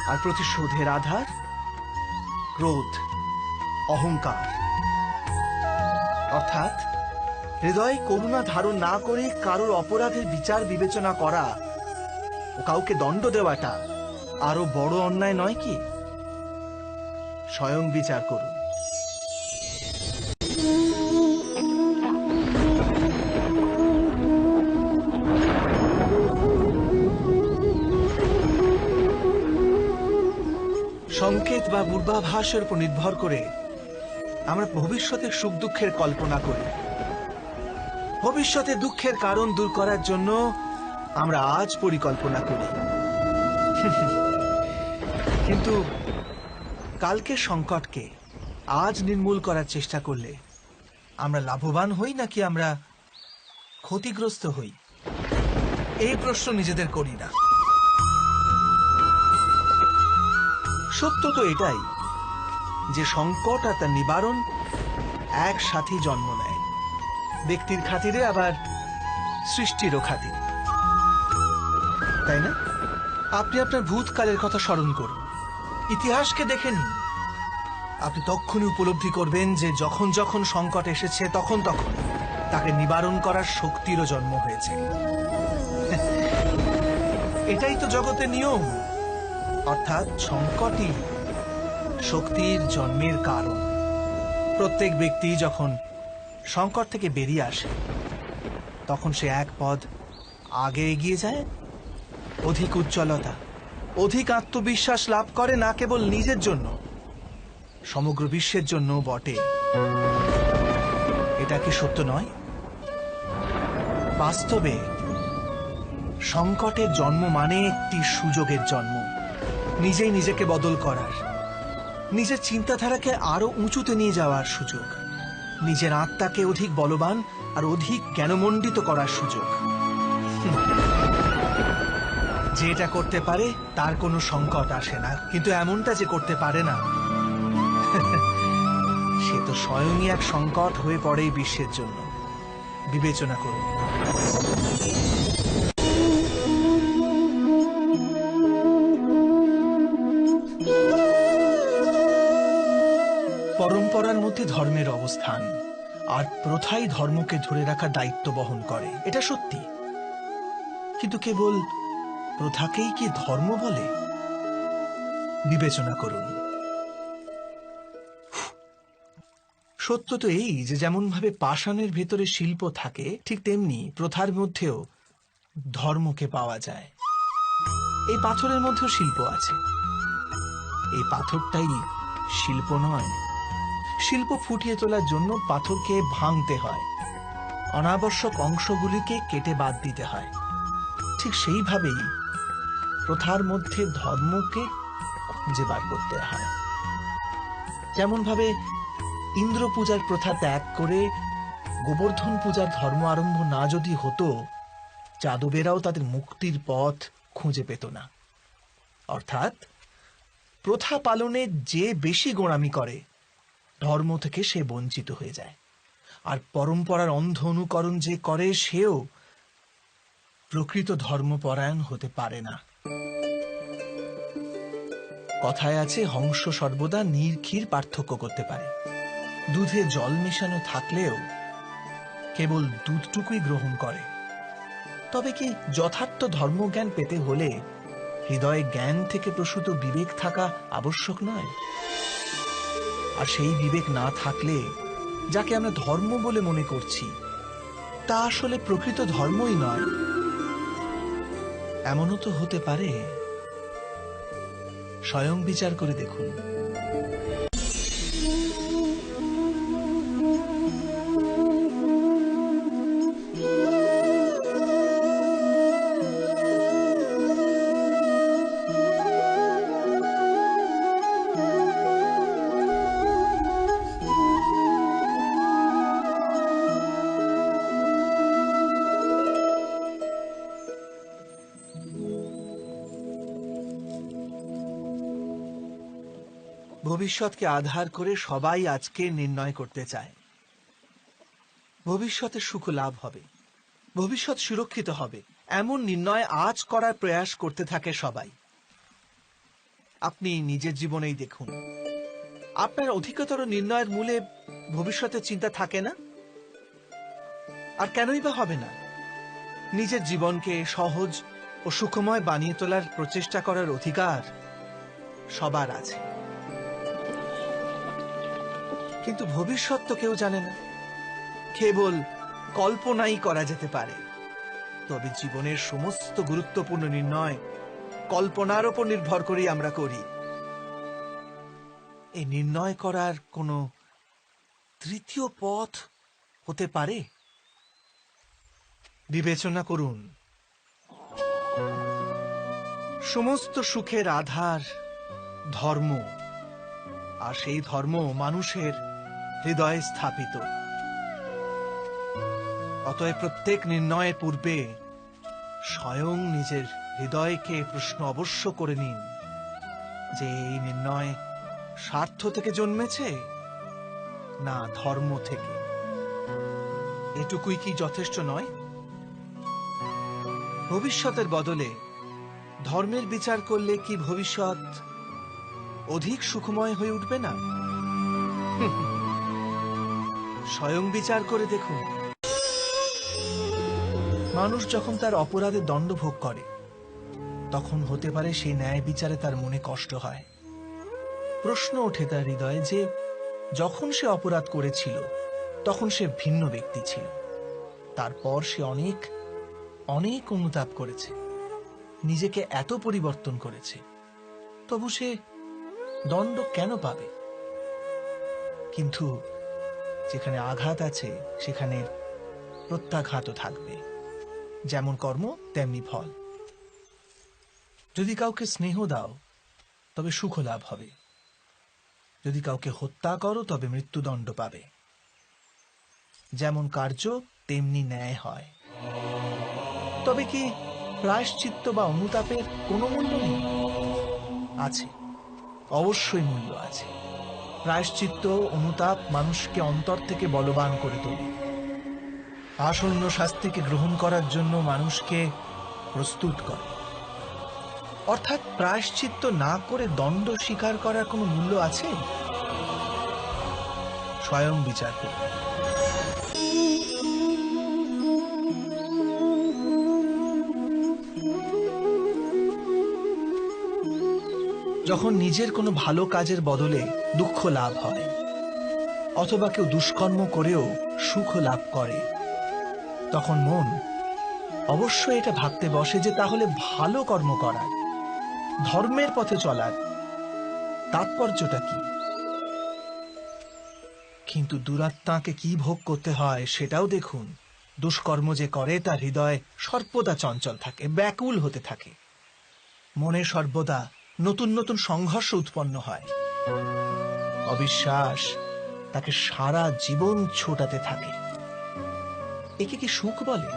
Speaker 1: আর প্রতিশোধের আধার ক্রোধ, অহংকার। অর্থাৎ হৃদয়ে করুণা ধারণ না করে কারোর অপরাধের বিচার বিবেচনা করা ও কাউকে দণ্ড দেওয়াটা আরো বড় অন্যায় নয় কি? স্বয়ং বিচার করুন। সংকেত বা পূর্বাভাসের উপর নির্ভর করে আমরা ভবিষ্যতের সুখ দুঃখের কল্পনা করি। ভবিষ্যতে দুঃখের কারণ দূর করার জন্য আমরা আজ পরিকল্পনা করি। কিন্তু কালকের সংকটকে আজ নির্মূল করার চেষ্টা করলে আমরা লাভবান হই নাকি আমরা ক্ষতিগ্রস্ত হই? এই প্রশ্ন নিজেদের করি না। সত্য তো এটাই যে সংকট আর তার নিবারণ একসাথে জন্ম নেয়, ব্যক্তির খাতিরে আবার সৃষ্টিরও খাতিরে, তাই না? আপনি আপনার ভূতকালের কথা স্মরণ করুন, ইতিহাসকে দেখে নিন। আপনি তখনই উপলব্ধি করবেন যে যখন যখন সংকট এসেছে তখন তখন তাকে নিবারণ করার শক্তিরও জন্ম হয়েছে। এটাই তো জগতের নিয়ম, অর্থাৎ সংকটই শক্তির জন্মের কারণ। প্রত্যেক ব্যক্তি যখন সংকট থেকে বেরিয়ে আসে তখন সে এক পদ আগে এগিয়ে যায়, অধিক উজ্জ্বলতা, অধিক আত্মবিশ্বাস লাভ করে, না কেবল নিজের জন্য, সমগ্র বিশ্বের জন্য বটে। এটা কি সত্য নয়? বাস্তবে সংকটের জন্ম মানে একটি সুযোগের জন্ম, নিজেই নিজেকে বদল করার, নিজের চিন্তাধারাকে আরো উঁচুতে নিয়ে যাওয়ার সুযোগ, নিজের আত্মাকে অধিক বলবান আর অধিক জ্ঞানমণ্ডিত করার সুযোগ। যে এটা করতে পারে তার কোনো সংকট আসে না, কিন্তু এমনটা যে করতে পারে না সে তো স্বয়ংই এক সংকট হয়ে পড়ে এই বিশ্বের জন্য। বিবেচনা করুন। পরম্পরার মধ্যে ধর্মের অবস্থান, আর প্রথাই ধর্মকে ধরে রাখার দায়িত্ব বহন করে, এটা সত্যি। কিন্তু কেবল প্রথাকেই কি ধর্ম বলে? বিবেচনা করুন। সত্য তো এই যে যেমন ভাবে পাষাণের ভেতরে শিল্প থাকে, ঠিক তেমনি প্রথার মধ্যেও ধর্মকে পাওয়া যায়। এই পাথরের মধ্যেও শিল্প আছে। এই পাথরটাই শিল্প নয়। শিল্প ফুটিয়ে তোলার জন্য পাথরকে ভাঙতে হয়, অনাবশ্যক অংশগুলিকে কেটে বাদ দিতে হয়। ঠিক সেইভাবেই প্রথার মধ্যে ধর্মকে খুঁজে বার করতে হয়। যেমন ভাবে ইন্দ্র পূজার প্রথা ত্যাগ করে গোবর্ধন পূজার ধর্ম আরম্ভ না যদি হতো, যাদবেরাও তাদের মুক্তির পথ খুঁজে পেত না। অর্থাৎ প্রথা পালনে যে বেশি গোঁড়ামি করে, ধর্ম থেকে সে বঞ্চিত হয়ে যায়। আর পরম্পরার অন্ধ অনুকরণ যে করে, সেও প্রকৃত ধর্মপরায়ণ হতে পারে না। কথায় আছে, হংস সর্বদা নীর ক্ষীর পার্থক্য করতে পারে। দুধে জল মেশানো থাকলেও কেবল দুধটুকুই গ্রহণ করে। তবে কি যথার্থ ধর্মজ্ঞান পেতে হলে হৃদয়ে জ্ঞান থেকে প্রসূত বিবেক থাকা আবশ্যক নয়? আর সেই বিবেক না থাকলে যাকে আমরা ধর্ম বলে মনে করছি, তা আসলে প্রকৃত ধর্মই নয়। এমনও তো হতে পারে। স্বয়ং বিচার করে দেখুন। ভবিষ্যৎকে আধার করে সবাই আজকে নির্ণয় করতে চায়। ভবিষ্যতে সুখ লাভ হবে, ভবিষ্যৎ সুরক্ষিত হবে, এমন নির্ণয় আজ করার প্রয়াস করতে থাকে সবাই। আপনি নিজের জীবনেই দেখুন, আপনার অধিকতর নির্ণয়ের মূলে ভবিষ্যতের চিন্তা থাকে না। আর কেনই বা হবে না? নিজের জীবনকে সহজ ও সুখময় বানিয়ে তোলার প্রচেষ্টা করার অধিকার সবার আছে। কিন্তু ভবিষ্যৎ তো কেউ জানে না, কেবল কল্পনাই করা যেতে পারে। তবে জীবনের সমস্ত গুরুত্বপূর্ণ নির্ণয় কল্পনার উপর নির্ভর করেই আমরা করি। এই নির্ণয় করার কোনো তৃতীয় পথ হতে পারে? বিবেচনা করুন। সমস্ত সুখের আধার ধর্ম, আর সেই ধর্ম মানুষের হৃদয়ে স্থাপিত। অতএব প্রত্যেক নির্ণয়ের পূর্বে স্বয়ং নিজের হৃদয়কে প্রশ্ন অবশ্য করে নিন যে এই নির্ণয় স্বার্থ থেকে জন্মেছে না ধর্ম থেকে? এটুকুই কি যথেষ্ট নয়? ভবিষ্যতের বদলে ধর্মের বিচার করলে কি ভবিষ্যৎ অধিক সুখময় হয়ে উঠবে না? স্বয়ং বিচার করে দেখুন। মানুষ যখন তার অপরাধের দণ্ড ভোগ করে তখন হতে পারে সেই ন্যায় বিচারে তার মনে কষ্ট হয়। প্রশ্ন ওঠে তার হৃদয়ে যে যখন সে অপরাধ করেছিল তখন সে ভিন্ন ব্যক্তি ছিল, তারপর সে অনেক অনেক অনুতাপ করেছে, নিজেকে এত পরিবর্তন করেছে, তবু সে দণ্ড কেন পাবে? কিন্তু যেখানে আঘাত আছে সেখানে প্রত্যাঘাতও থাকবে। যেমন কর্ম তেমনি ফল। যদি কাউকে স্নেহ দাও তবে সুখ লাভ হবে, যদি কাউকে হত্যা করো তবে মৃত্যুদণ্ড পাবে। যেমন কার্য তেমনি ন্যায় হয়। তবে কি প্রায়শ্চিত্ত বা অনুতাপের কোনো মূল্য নেই? আছে, অবশ্যই মূল্য আছে। প্রায়শ্চিত্ত অনুতাপ মানুষকে অন্তর থেকে বলবান করে তোলে, আসন্ন শাস্তিকে গ্রহণ করার জন্য মানুষকে প্রস্তুত করে। অর্থাৎ প্রায়শ্চিত্ত না করে দণ্ড স্বীকার করার কোনো মূল্য আছে? স্বয়ং বিচার করুন। যখন নিজের কোনো ভালো কাজের বদলে দুঃখ লাভ হয়, অথবা কেউ দুষ্কর্ম করেও সুখ লাভ করে, তখন মন অবশ্যই এটা ভাবতে বসে যে তাহলে ভালো কর্ম করার, ধর্মের পথে চলার তাৎপর্যটা কি? কিন্তু দুরাত্মাকে কি ভোগ করতে হয় সেটাও দেখুন। দুষ্কর্ম যে করে তার হৃদয় সর্বদা চঞ্চল থাকে, ব্যাকুল হতে থাকে। মনে সর্বদা নতুন নতুন সংঘর্ষ উৎপন্ন হয়। অবিশ্বাস তাকে সারা জীবন ছোটাতে থাকে। একে কি সুখ বলে?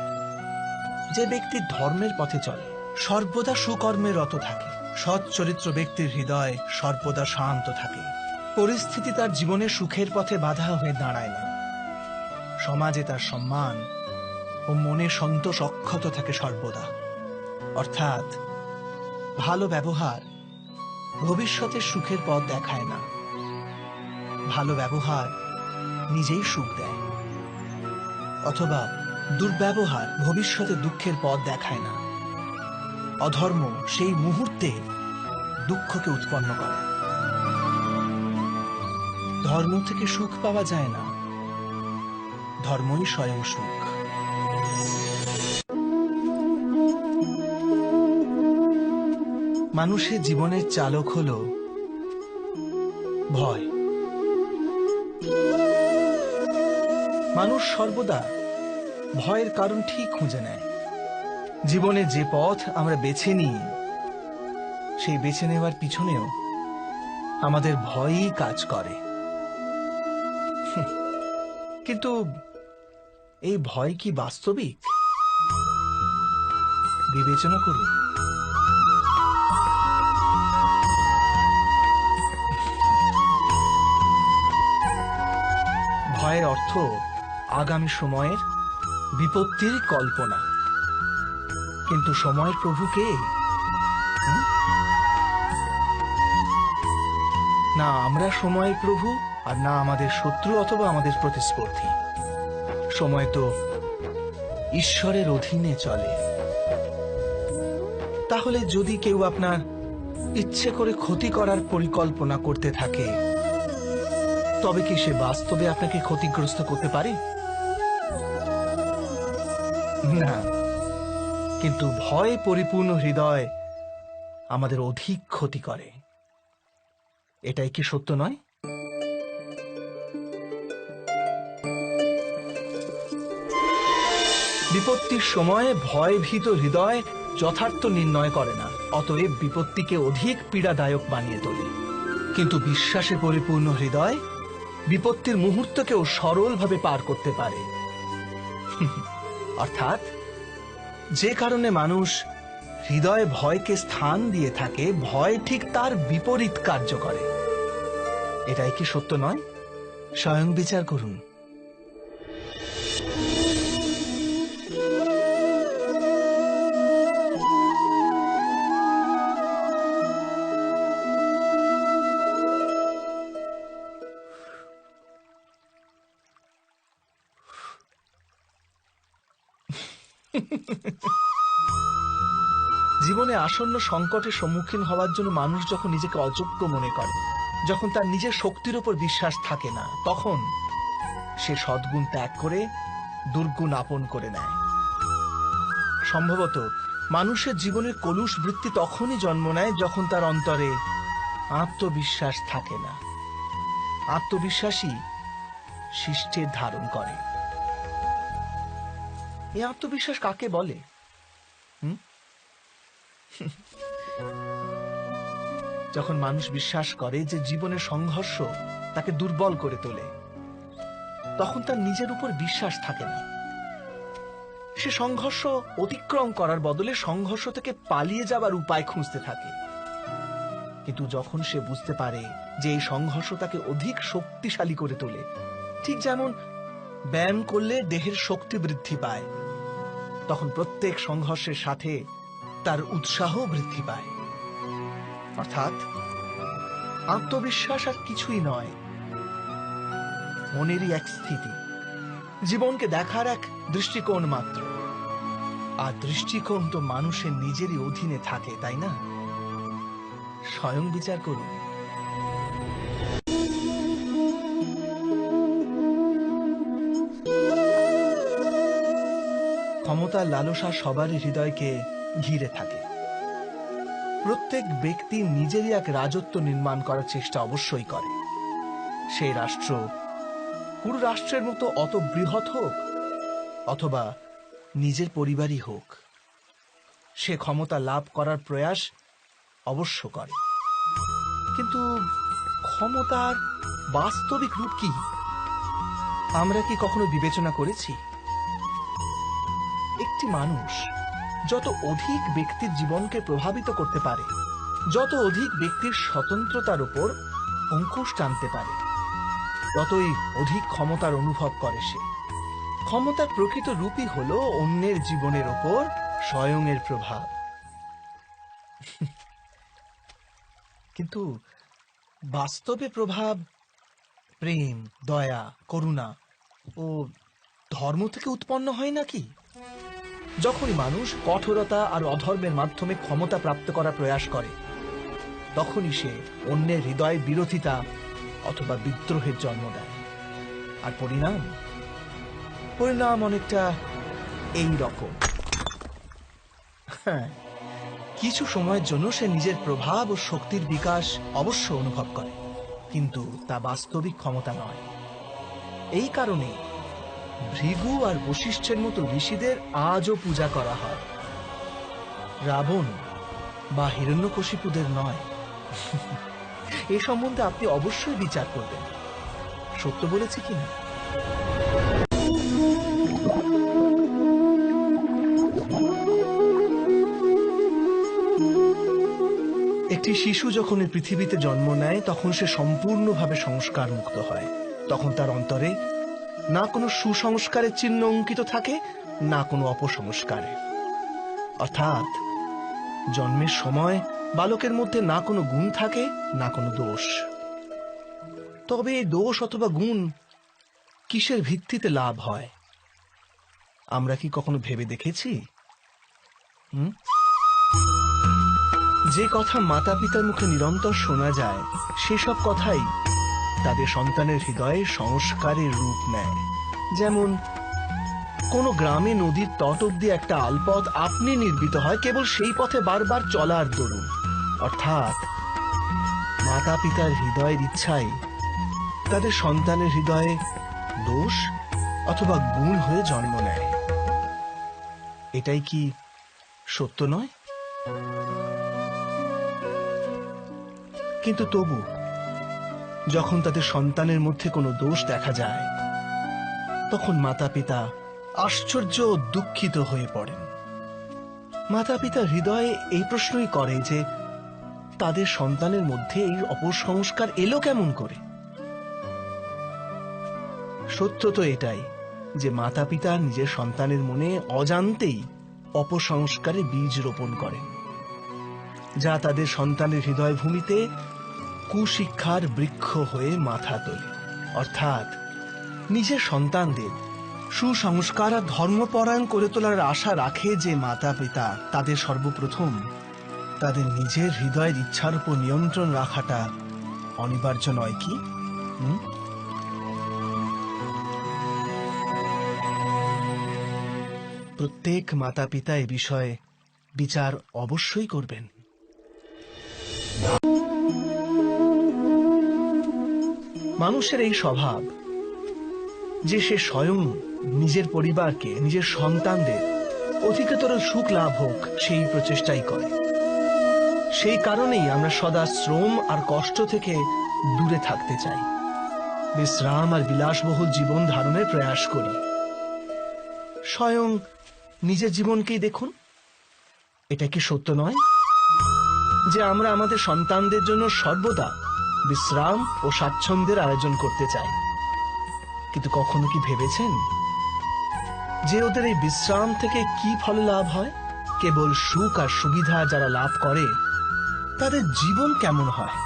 Speaker 1: যে ব্যক্তি ধর্মের পথে চলে, সর্বদা সুকর্মে রত থাকে, সৎ চরিত্র ব্যক্তির হৃদয় সর্বদা শান্ত থাকে। পরিস্থিতি তার জীবনে সুখের পথে বাধা হয়ে দাঁড়ায় না। সমাজে তার সম্মান ও মনে সন্তোষ অক্ষত থাকে সর্বদা। অর্থাৎ ভালো ব্যবহার ভবিষ্যতে সুখের পথ দেখায় না, ভালো ব্যবহার নিজেই সুখ দেয়। অথবা দুর্ব্যবহার ভবিষ্যতে দুঃখের পথ দেখায় না, অধর্ম সেই মুহূর্তে দুঃখকে উৎপন্ন করে। ধর্ম থেকে সুখ পাওয়া যায় না, ধর্মই স্বয়ং সুখ। মানুষের জীবনের চালক হল ভয়। মানুষ সর্বদা ভয়ের কারণ ঠিক খুঁজে নেয়। জীবনে যে পথ আমরা বেছে নিই সেই বেছে নেওয়ার পিছনেও আমাদের ভয়ই কাজ করে। কিন্তু এই ভয় কি বাস্তবিক? বিবেচনা করুন। ভয়ের অর্থ আগামী সময়ের বিপত্তির কল্পনা। কিন্তু সময়ের প্রভু কে? না আমরা সময়ের প্রভু, আর না আমাদের শত্রু অথবা আমাদের প্রতিস্পর্ধী। সময় তো ঈশ্বরের অধীনে চলে। তাহলে যদি কেউ আপনার ইচ্ছে করে ক্ষতি করার পরিকল্পনা করতে থাকে, তবে কি সে বাস্তবে আপনাকে ক্ষতিগ্রস্ত করতে পারে? না। কিন্তু ভয় পরিপূর্ণ হৃদয় আমাদের অধিক ক্ষতি করে। এটাই কি সত্য নয়? বিপত্তির সময় ভয়ভীত হৃদয় যথার্থ নির্ণয় করে না, অতএব বিপত্তিকে অধিক পীড়াদায়ক বানিয়ে তোলে। কিন্তু বিশ্বাসে পরিপূর্ণ হৃদয় বিপত্তির মুহূর্তকেও সরলভাবে পার করতে পারে। অর্থাৎ যে কারণে মানুষ হৃদয়ে ভয়কে স্থান দিয়ে থাকে, ভয় ঠিক তার বিপরীত কার্য করে। এটাই কি সত্য নয়? স্বয়ং বিচার করুন। জীবনে আসন্ন সংকটের সম্মুখীন হওয়ার জন্য মানুষ যখন নিজেকে অযোগ্য মনে করে, যখন তার নিজের শক্তির উপর বিশ্বাস থাকে না, তখন সে সদ্গুণ ত্যাগ করে দুর্গুণ আপন করে নেয়। সম্ভবত মানুষের জীবনের কলুষ বৃত্তি তখনই জন্ম নেয় যখন তার অন্তরে আত্মবিশ্বাস থাকে না। আত্মবিশ্বাসই শিষ্টের ধারণ করে। এই আত্মবিশ্বাস কাকে বলে? যখন মানুষ বিশ্বাস করে যে জীবনের সংঘর্ষ তাকে দুর্বল করে তোলে, তখন তার নিজের উপর বিশ্বাস থাকে না। সে সংঘর্ষ অতিক্রম করার বদলে সংঘর্ষ থেকে পালিয়ে যাবার উপায় খুঁজতে থাকে। কিন্তু যখন সে বুঝতে পারে যে এই সংঘর্ষ তাকে অধিক শক্তিশালী করে তোলে, ঠিক যেমন ব্যায়াম করলে দেহের শক্তি বৃদ্ধি পায়, তখন প্রত্যেক সংঘর্ষের সাথে তার উৎসাহ বৃদ্ধি পায়। অর্থাৎ আত্মবিশ্বাস আর কিছুই নয়, মনেরই এক স্থিতি, জীবনকে দেখার এক দৃষ্টিকোণ মাত্র। আর দৃষ্টিকোণ তো মানুষের নিজেরই অধীনে থাকে, তাই না? স্বয়ং বিচার করুন। ক্ষমতার লালসা সবারই হৃদয়কে ঘিরে থাকে। প্রত্যেক ব্যক্তি নিজেরই এক রাজত্ব নির্মাণ করার চেষ্টা অবশ্যই করে। সেই রাষ্ট্র পুরো রাষ্ট্রের মতো অত বৃহৎ হোক অথবা নিজের পরিবারই হোক, সে ক্ষমতা লাভ করার প্রয়াস অবশ্য করে। কিন্তু ক্ষমতার বাস্তবিক রূপ কি আমরা কি কখনো বিবেচনা করেছি? একটি মানুষ যত অধিক ব্যক্তির জীবনকে প্রভাবিত করতে পারে, যত অধিক ব্যক্তির স্বতন্ত্রতার উপর অঙ্কুশ টানতে পারে, ততই অধিক ক্ষমতার অনুভব করে সে। ক্ষমতার প্রকৃত রূপই হল অন্যের জীবনের ওপর স্বয়ংের প্রভাব। কিন্তু বাস্তবে প্রভাব প্রেম, দয়া, করুণা ও ধর্ম থেকে উৎপন্ন হয় নাকি? যখনই মানুষ কঠোরতা আর অধর্মের মাধ্যমে ক্ষমতা প্রাপ্ত করার প্রয়াস করে, তখনই সে অন্যের হৃদয়ে বিরোধিতা অথবা বিদ্রোহের জন্ম দেয়। আর পরিণাম অনেকটা এই রকম। হ্যাঁ, কিছু সময়ের জন্য সে নিজের প্রভাব ও শক্তির বিকাশ অবশ্য অনুভব করে, কিন্তু তা বাস্তবিক ক্ষমতা নয়। এই কারণে ভৃগু আর বশিষ্ঠের মতো ঋষিদের আজও পূজা করা হয়, রাবণ বা হিরণ্যকশিপুদের নয়। এ সম্বন্ধে আপনি অবশ্যই বিচার করবেন, সত্য বলেছি কিনা। একটি শিশু যখন এই পৃথিবীতে জন্ম নেয়, তখন সে সম্পূর্ণভাবে সংস্কার মুক্ত হয়। তখন তার অন্তরে না কোনো সুসংস্কারের চিহ্ন অঙ্কিত থাকে, না কোনো অপসংস্কারের। অর্থাৎ জন্মের সময় বালকের মধ্যে না কোনো গুণ থাকে, না কোনো দোষ। তবে এই দোষ অথবা গুণ কিসের ভিত্তিতে লাভ হয় আমরা কি কখনো ভেবে দেখেছি? যে কথা মাতা পিতার মুখে নিরন্তর শোনা যায়, সেসব কথাই তাদের সন্তানের হৃদয়ে সংস্কারের রূপ নেয়। যেমন কোন গ্রামে নদীর তট অব্দি একটা আলপথ আপনি নির্মিত হয় কেবল সেই পথে বারবার চলার দরুন। অর্থাৎ মাতা পিতার হৃদয়ের ইচ্ছাই তাদের সন্তানের হৃদয়ে দোষ অথবা গুণ হয়ে জন্ম নেয়। এটাই কি সত্য নয়? কিন্তু তবু যখন তাদের সন্তানের মধ্যে কোনো দোষ দেখা যায়, তখন মাতা পিতা আশ্চর্য ও দুঃখিত হয়ে পড়েন। মাতা পিতা হৃদয়ে এই প্রশ্নই করে যে তাদের সন্তানের মধ্যে এই অপসংস্কার এলো কেমন করে। সত্য তো এটাই যে মাতা পিতা নিজের সন্তানের মনে অজান্তেই অপসংস্কারে বীজ রোপণ করেন, যা তাদের সন্তানের হৃদয় ভূমিতে কুশিক্ষার বৃক্ষ হয়ে মাথা তোলে। অর্থাৎ নিজের সন্তানদের সুসংস্কার আর ধর্মপরায়ণ করে তোলার আশা রাখে যে মাতা পিতা, তাদের সর্বপ্রথম তাদের নিজের হৃদয়ের ইচ্ছার উপর নিয়ন্ত্রণ রাখাটা অনিবার্য নয় কি? প্রত্যেক মাতা পিতা এ বিষয়ে বিচার অবশ্যই করবেন। মানুষের এই স্বভাব যে সে স্বয়ং নিজের পরিবারকে, নিজের সন্তানদের অধিকতর সুখ লাভ হোক সেই প্রচেষ্টাই করে। সেই কারণেই আমরা সদা শ্রম আর কষ্ট থেকে দূরে থাকতে চাই, বিশ্রাম আর বিলাসবহুল জীবন ধারণের প্রয়াস করি। স্বয়ং নিজের জীবনকেই দেখুন। এটা কি সত্য নয় যে আমরা আমাদের সন্তানদের জন্য সর্বদা বিশ্রাম ও স্বাচ্ছন্দ্যের আয়োজন করতে চাই? কিন্তু কখনো কি ভেবেছেন যে ওদের এই বিশ্রাম থেকে কি ফল লাভ হয়? কেবল সুখ আর সুবিধা যারা লাভ করে তাদের জীবন কেমন হয়?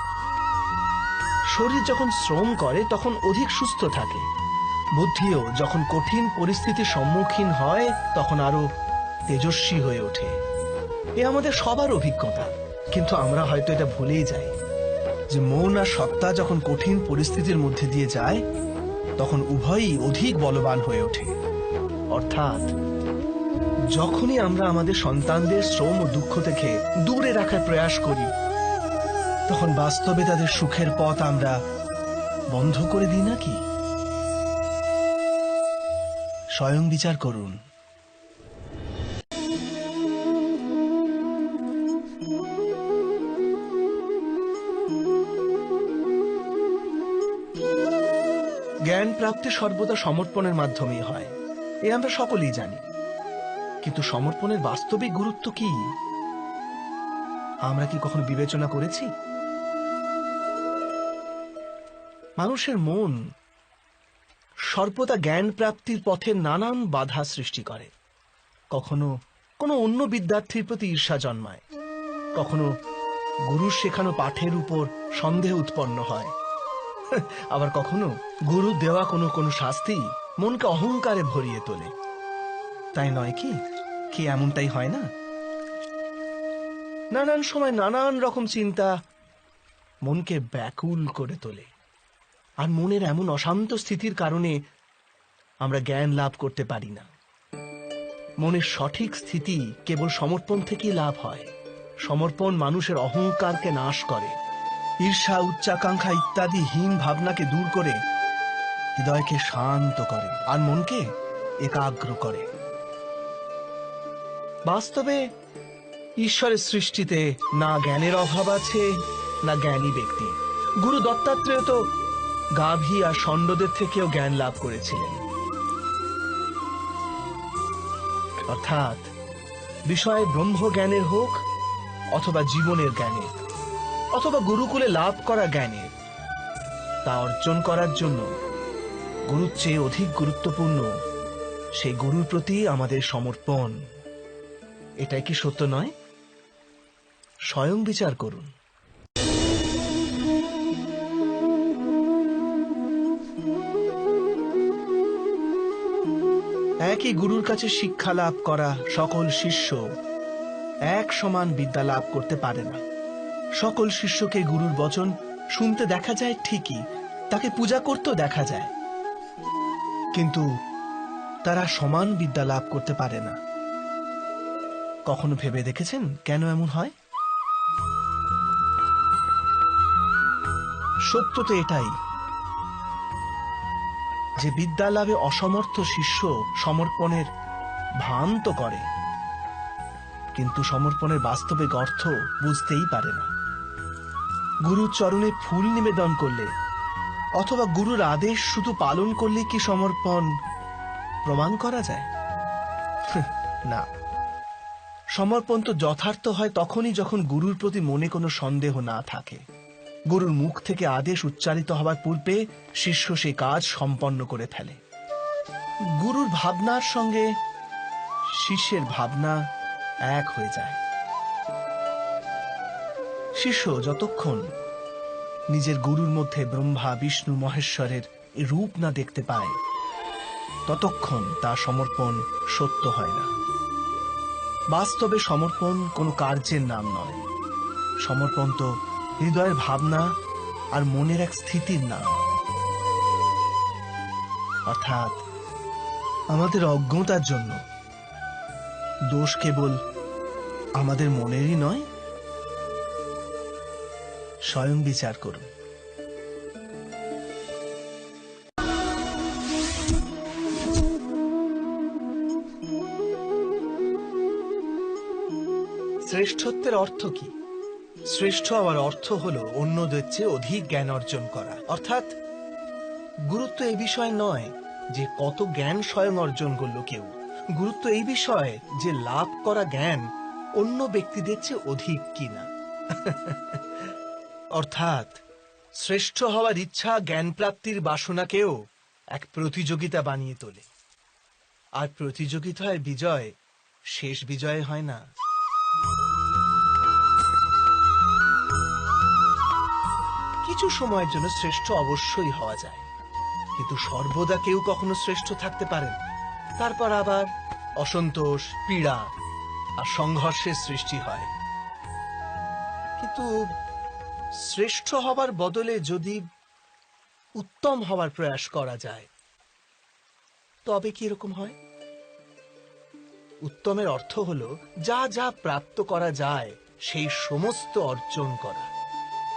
Speaker 1: শরীর যখন শ্রম করে তখন অধিক সুস্থ থাকে, বুদ্ধিও যখন কঠিন পরিস্থিতির সম্মুখীন হয় তখন আরো তেজস্বী হয়ে ওঠে। এ আমাদের সবার অভিজ্ঞতা, কিন্তু আমরা হয়তো এটা ভুলেই যাই যে মন আর সত্তা যখন কঠিন পরিস্থিতির মধ্যে দিয়ে যায় তখন উভয়ই অধিক বলবান হয়ে ওঠে। অর্থাৎ যখনই আমরা আমাদের সন্তানদের শ্রম ও দুঃখ থেকে দূরে রাখার প্রয়াস করি তখন বাস্তবে তাদের সুখের পথ আমরা বন্ধ করে দিই নাকি? স্বয়ং বিচার করুন। জ্ঞান প্রাপ্তি সর্বদা সমর্পণের মাধ্যমেই হয়, এ আমরা সকলেই জানি। কিন্তু সমর্পণের বাস্তবিক গুরুত্ব কি আমরা কি কখনো বিবেচনা করেছি? মানুষের মন সর্বদা জ্ঞান প্রাপ্তির পথে নানান বাধা সৃষ্টি করে। কখনো কোনো অন্য বিদ্যার্থীর প্রতি ঈর্ষা জন্মায়, কখনো গুরুর শেখানো পাঠের উপর সন্দেহ উৎপন্ন হয়, আবার কখনো গুরু দেওয়া কোনো শাস্তি মনকে অহংকারে ভরিয়ে তোলে। তাই নয় কি? কি এমনটাই হয় না? নানান সময় নানান রকম চিন্তা মনকে ব্যাকুল করে তোলে, আর মনের এমন অশান্ত স্থিতির কারণে আমরা জ্ঞান লাভ করতে পারি না। মনের সঠিক স্থিতি কেবল সমর্পণ থেকেই লাভ হয়। সমর্পণ মানুষের অহংকারকে নাশ করে, ঈর্ষা, উচ্চাকাঙ্ক্ষা ইত্যাদি হীন ভাবনাকে দূর করে হৃদয়কে শান্ত করে আর মনকে একাগ্র করে। বাস্তবে ঈশ্বরের সৃষ্টিতে না জ্ঞানের অভাব আছে না জ্ঞানী ব্যক্তি। গুরু দত্তাত্রেয় তো গাভী আর ষণ্ডদের থেকেও জ্ঞান লাভ করেছিলেন। অর্থাৎ বিষয় ব্রহ্ম জ্ঞানের হোক অথবা জীবনের জ্ঞানের অথবা গুরুকুলে লাভ করা জ্ঞানের, তা অর্জন করার জন্য গুরুর চেয়ে অধিক গুরুত্বপূর্ণ সেই গুরুর প্রতি আমাদের সমর্পণ। এটাই কি সত্য নয়? স্বয়ং বিচার করুন। একই গুরুর কাছে শিক্ষা লাভ করা সকল শিষ্য এক সমান বিদ্যা লাভ করতে পারে না। সকল শিষ্যকে গুরুর বচন শুনতে দেখা যায় ঠিকই, তাকে পূজা করতেও দেখা যায়, কিন্তু তারা সমান বিদ্যা লাভ করতে পারে না। কখনো ভেবে দেখেছেন কেন এমন হয়? সত্য তো এটাই যে বিদ্যা লাভে অসমর্থ শিষ্য সমর্পণের ভান তো করে, কিন্তু সমর্পণের বাস্তবিক অর্থ বুঝতেই পারে না। গুরুর চরণে ফুল নিবেদন করলে অথবা গুরুর আদেশ শুধু পালন করলে কি সমর্পণ প্রমাণ করা যায়? না। সমর্পণ তো যথার্থ হয় তখনই যখন গুরুর প্রতি মনে কোনো সন্দেহ না থাকে, গুরুর মুখ থেকে আদেশ উচ্চারিত হবার পূর্বে শিষ্য সেই কাজ সম্পন্ন করে ফেলে। গুরুর ভাবনার সঙ্গে শিষ্যের ভাবনা এক হয়ে যায়। শিষ্য যতক্ষণ নিজের গুরুর মধ্যে ব্রহ্মা বিষ্ণু মহেশ্বরের রূপ না দেখতে পায়, ততক্ষণ তা সমর্পণ সত্য হয় না। বাস্তবে সমর্পণ কোনো কার্যের নাম নয়। সমর্পণ তো হৃদয়ের ভাবনা আর মনের এক স্থিতির নাম। অর্থাৎ আমাদের অজ্ঞতার জন্য দোষ কেবল আমাদের মনেরই নয়। স্বয়ং বিচার করুন। শ্রেষ্ঠত্বের অর্থ কি? শ্রেষ্ঠ হওয়ার অর্থ হলো অন্যদের চেয়ে অধিক জ্ঞান অর্জন করা। অর্থাৎ গুরুত্ব এই বিষয় নয় যে কত জ্ঞান স্বয়ং অর্জন করলো কেউ। গুরুত্ব এই বিষয়ে যে লাভ করা জ্ঞান অন্য ব্যক্তিদের চেয়ে অধিক কিনা। অর্থাৎ শ্রেষ্ঠ হওয়ার ইচ্ছা জ্ঞান প্রাপ্তির বাসনাকেও এক প্রতিযোগিতা বানিয়ে তোলে। আর প্রতিযোগিতায় বিজয় শেষ বিজয় হয় না। কিছু সময়ের জন্য শ্রেষ্ঠ অবশ্যই হওয়া যায়, কিন্তু সর্বদা কেউ কখনো শ্রেষ্ঠ থাকতে পারেন। তারপর আবার অসন্তোষ, পীড়া আর সংঘর্ষের সৃষ্টি হয়। কিন্তু শ্রেষ্ঠ হবার বদলে যদি উত্তম হবার প্রয়াস করা যায়, তবে কি এরকম হয়? উত্তমের অর্থ হলো যা যা প্রাপ্ত করা যায় সেই সমস্ত অর্জন করা।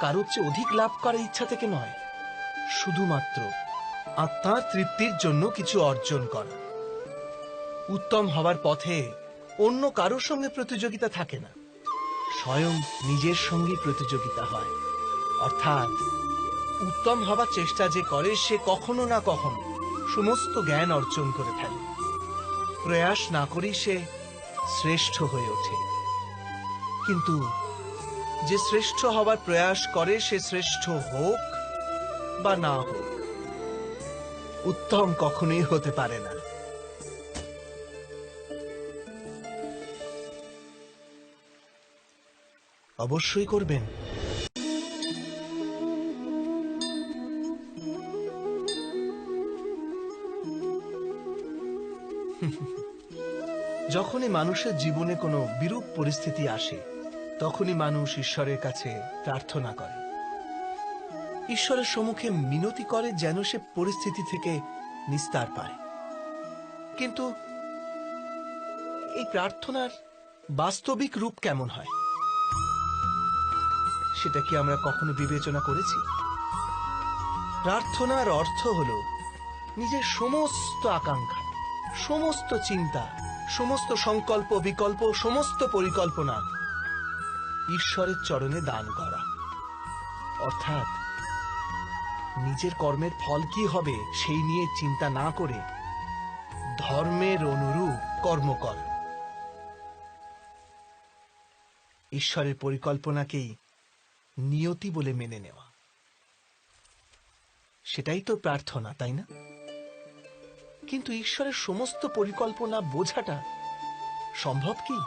Speaker 1: কারোর চেয়ে অধিক লাভ করার ইচ্ছা থেকে নয়, শুধুমাত্র আত্মার তৃপ্তির জন্য কিছু অর্জন করা। উত্তম হবার পথে অন্য কারোর সঙ্গে প্রতিযোগিতা থাকে না, স্বয়ং নিজের সঙ্গে প্রতিযোগিতা হয়। অর্থাৎ উত্তম হবার চেষ্টা যে করে সে কখনো না কখনো সমস্ত জ্ঞান অর্জন করে ফেলে। প্রয়াস না করেই সে শ্রেষ্ঠ হয়ে ওঠে। কিন্তু যে শ্রেষ্ঠ হবার প্রয়াস করে সে শ্রেষ্ঠ হোক বা না হোক, উত্তম কখনোই হতে পারে না। অবশ্যই করবেন। যখনই মানুষের জীবনে কোনো বিরূপ পরিস্থিতি আসে, তখনই মানুষ ঈশ্বরের কাছে প্রার্থনা করে, ঈশ্বরের সম্মুখে মিনতি করে যেন সে পরিস্থিতি থেকে নিস্তার পায়। কিন্তু এই প্রার্থনার বাস্তবিক রূপ কেমন হয় সেটা কি আমরা কখনো বিবেচনা করেছি? প্রার্থনার অর্থ হলো নিজের সমস্ত আকাঙ্ক্ষা, সমস্ত চিন্তা, সমস্ত সংকল্প বিকল্প, সমস্ত পরিকল্পনা ঈশ্বরের চরণে দান করা। অর্থাৎ নিজের কর্মের ফল কি হবে সেই নিয়ে চিন্তা না করে ধর্মের অনুরূপ কর্ম কর। ঈশ্বরের পরিকল্পনাকেই নিয়তি বলে মেনে নেওয়া, সেটাই তো প্রার্থনা, তাই না? কিন্তু ঈশ্বরের সমস্ত পরিকল্পনা বোঝাটা সম্ভব কি?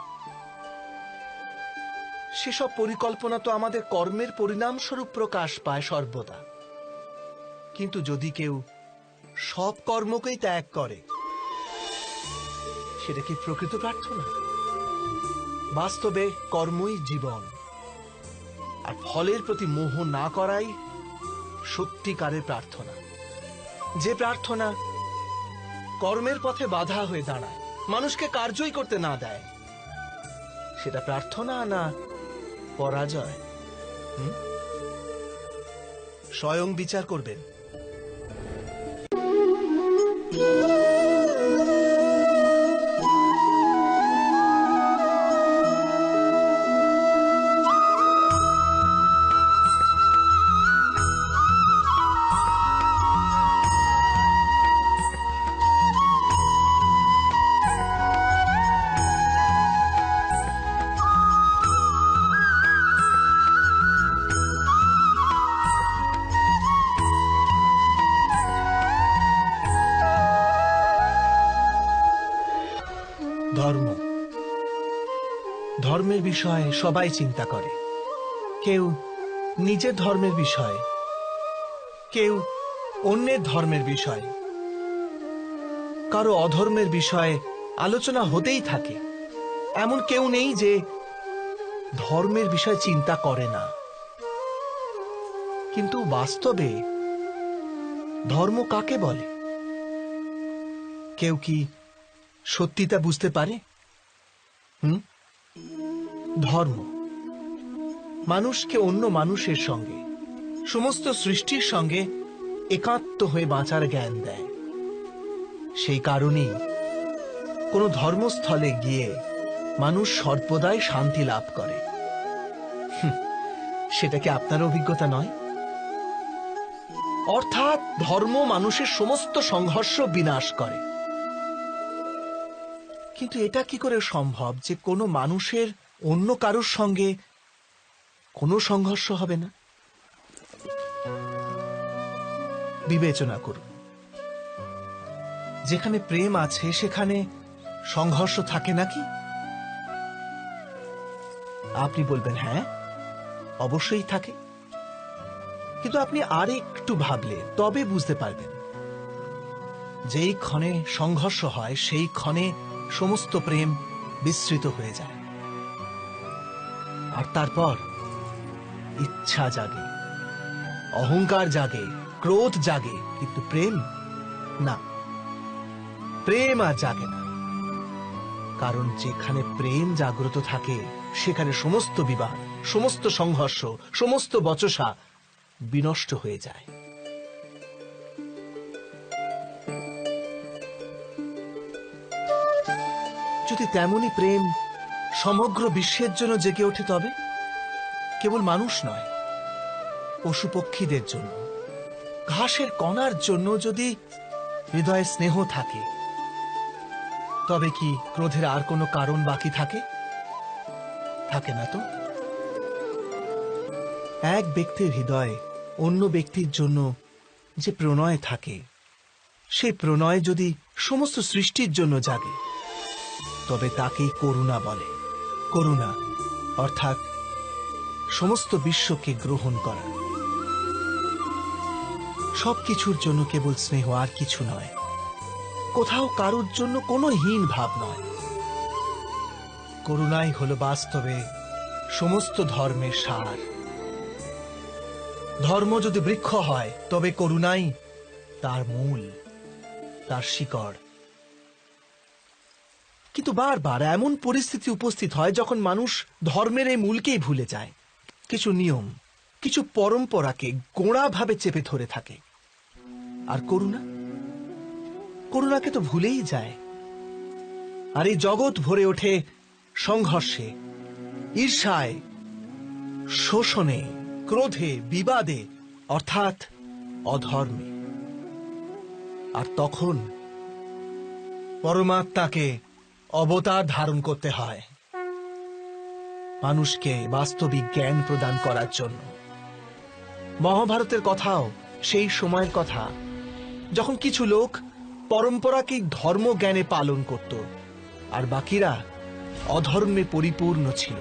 Speaker 1: সেসব পরিকল্পনা তো আমাদের কর্মের পরিণামস্বরূপ প্রকাশ পায় সর্বদা। কিন্তু যদি কেউ সব কর্মকেই ত্যাগ করে, সেটা কি প্রকৃত প্রার্থনা? বাস্তবে কর্মই জীবন, আর ফলের প্রতি মোহ না করাই সত্যিকারের প্রার্থনা। যে প্রার্থনা কর্মের পথে বাধা হয়ে দাঁড়ায়, মানুষকে কার্যই করতে না দেয়, সেটা প্রার্থনা না পরাজয়? স্বয়ং বিচার করবেন। ধর্ম, ধর্মের বিষয়ে সবাই চিন্তা করে। কেউ নিজের ধর্মের বিষয়ে, কেউ অন্যের ধর্মের বিষয়ে, কারো অধর্মের বিষয়ে আলোচনা হতেই থাকে। এমন কেউ নেই যে ধর্মের বিষয়ে চিন্তা করে না। কিন্তু বাস্তবে ধর্ম কাকে বলে? কেউ কি সত্যি তা বুঝতে পারে? ধর্ম মানুষকে অন্য মানুষের সঙ্গে, সমস্ত সৃষ্টির সঙ্গে একাত্ম হয়ে বাঁচার জ্ঞান দেয়। সেই কারণেই কোনো ধর্মস্থলে গিয়ে মানুষ সর্বদাই শান্তি লাভ করে। সেটা কি আপনার অভিজ্ঞতা নয়? অর্থাৎ ধর্ম মানুষের সমস্ত সংঘর্ষ বিনাশ করে। কিন্তু এটা কি করে সম্ভব যে কোনো মানুষের অন্য কারোর সঙ্গে কোনো সংঘর্ষ হবে না? বিবেচনা করুন, যেখানে প্রেম আছে সেখানে সংঘর্ষ থাকে নাকি? আপনি বলবেন হ্যাঁ, অবশ্যই থাকে। কিন্তু আপনি আর একটু ভাবলে তবে বুঝতে পারবেন, যেই ক্ষণে সংঘর্ষ হয় সেই ক্ষণে সমস্ত প্রেম বিস্মৃত হয়ে যায়। আর তারপর ইচ্ছা জাগে, অহংকার জাগে, ক্রোধ জাগে, কিন্তু প্রেম না, প্রেম আর জাগে না। কারণ যেখানে প্রেম জাগ্রত থাকে সেখানে সমস্ত বিবাদ, সমস্ত সংঘর্ষ, সমস্ত বচসা বিনষ্ট হয়ে যায়। যদি তেমনি প্রেম সমগ্র বিশ্বের জন্য জেগে ওঠে, তবে কেবল মানুষ নয়, পশু পক্ষীদের জন্য, ঘাসের কণার জন্য যদি হৃদয়ে স্নেহ থাকে, তবে কি ক্রোধের আর কোনো কারণ বাকি থাকে? থাকে না তো। এক ব্যক্তির হৃদয়ে অন্য ব্যক্তির জন্য যে প্রণয় থাকে, সেই প্রণয় যদি সমস্ত সৃষ্টির জন্য জাগে, তবে তাকেই করুণা বলে। করুণা অর্থাৎ সমস্ত বিশ্বকে গ্রহণ করা, সবকিছুর জন্য কেবল স্নেহ, আর কিছু নয়। কোথাও কারোর জন্য কোনো হীন ভাব নয়। করুণাই হলো বাস্তবে সমস্ত ধর্মের সার। ধর্ম যদি বৃক্ষ হয়, তবে করুণাই তার মূল, তার শিকড়। কিন্তু বারবার এমন পরিস্থিতি উপস্থিত হয় যখন মানুষ ধর্মের এই মূলকেই ভুলে যায়, কিছু নিয়ম, কিছু পরম্পরাকে গোঁড়াভাবে চেপে ধরে থাকে। আর করুণাকে তো ভুলেই যায়। আর এই জগৎ ভরে ওঠে সংঘর্ষে, ঈর্ষায়, শোষণে, ক্রোধে, বিবাদে, অর্থাৎ অধর্মে। আর তখন পরমাত্মাকে অবতার ধারণ করতে হয় মানুষকে বাস্তবিক জ্ঞান প্রদান করার জন্য। মহাভারতের কথাও সেই সময়ের কথা, যখন কিছু লোক পরম্পরাকে ধর্ম জ্ঞানে পালন করত, আর বাকিরা অধর্মে পরিপূর্ণ ছিল।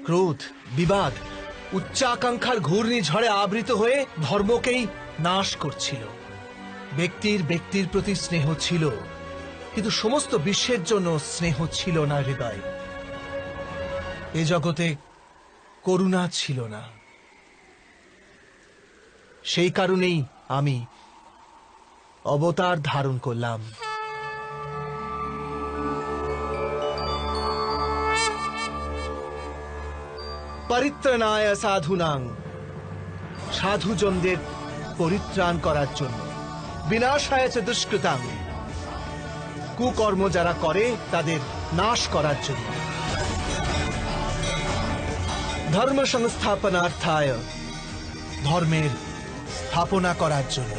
Speaker 1: ক্রোধ, বিবাদ, উচ্চাকাঙ্ক্ষার ঘূর্ণিঝড়ে আবৃত হয়ে ধর্মকেই নাশ করছিল। ব্যক্তির প্রতি স্নেহ ছিল, কিন্তু সমস্ত বিশ্বের জন্য স্নেহ ছিল না হৃদয়ে। এ জগতে করুণা ছিল না। সেই কারণেই আমি অবতার ধারণ করলাম। পরিত্রাণায় সাধুনাং, সাধুজনদের পরিত্রাণ করার জন্য, বিনাশায় চ দুষ্কৃতাং, কুকর্ম যারা করে তাদের নাশ করার জন্য, ধর্ম সংস্থাপনার্থায়, ধর্মের স্থাপনা করার জন্য।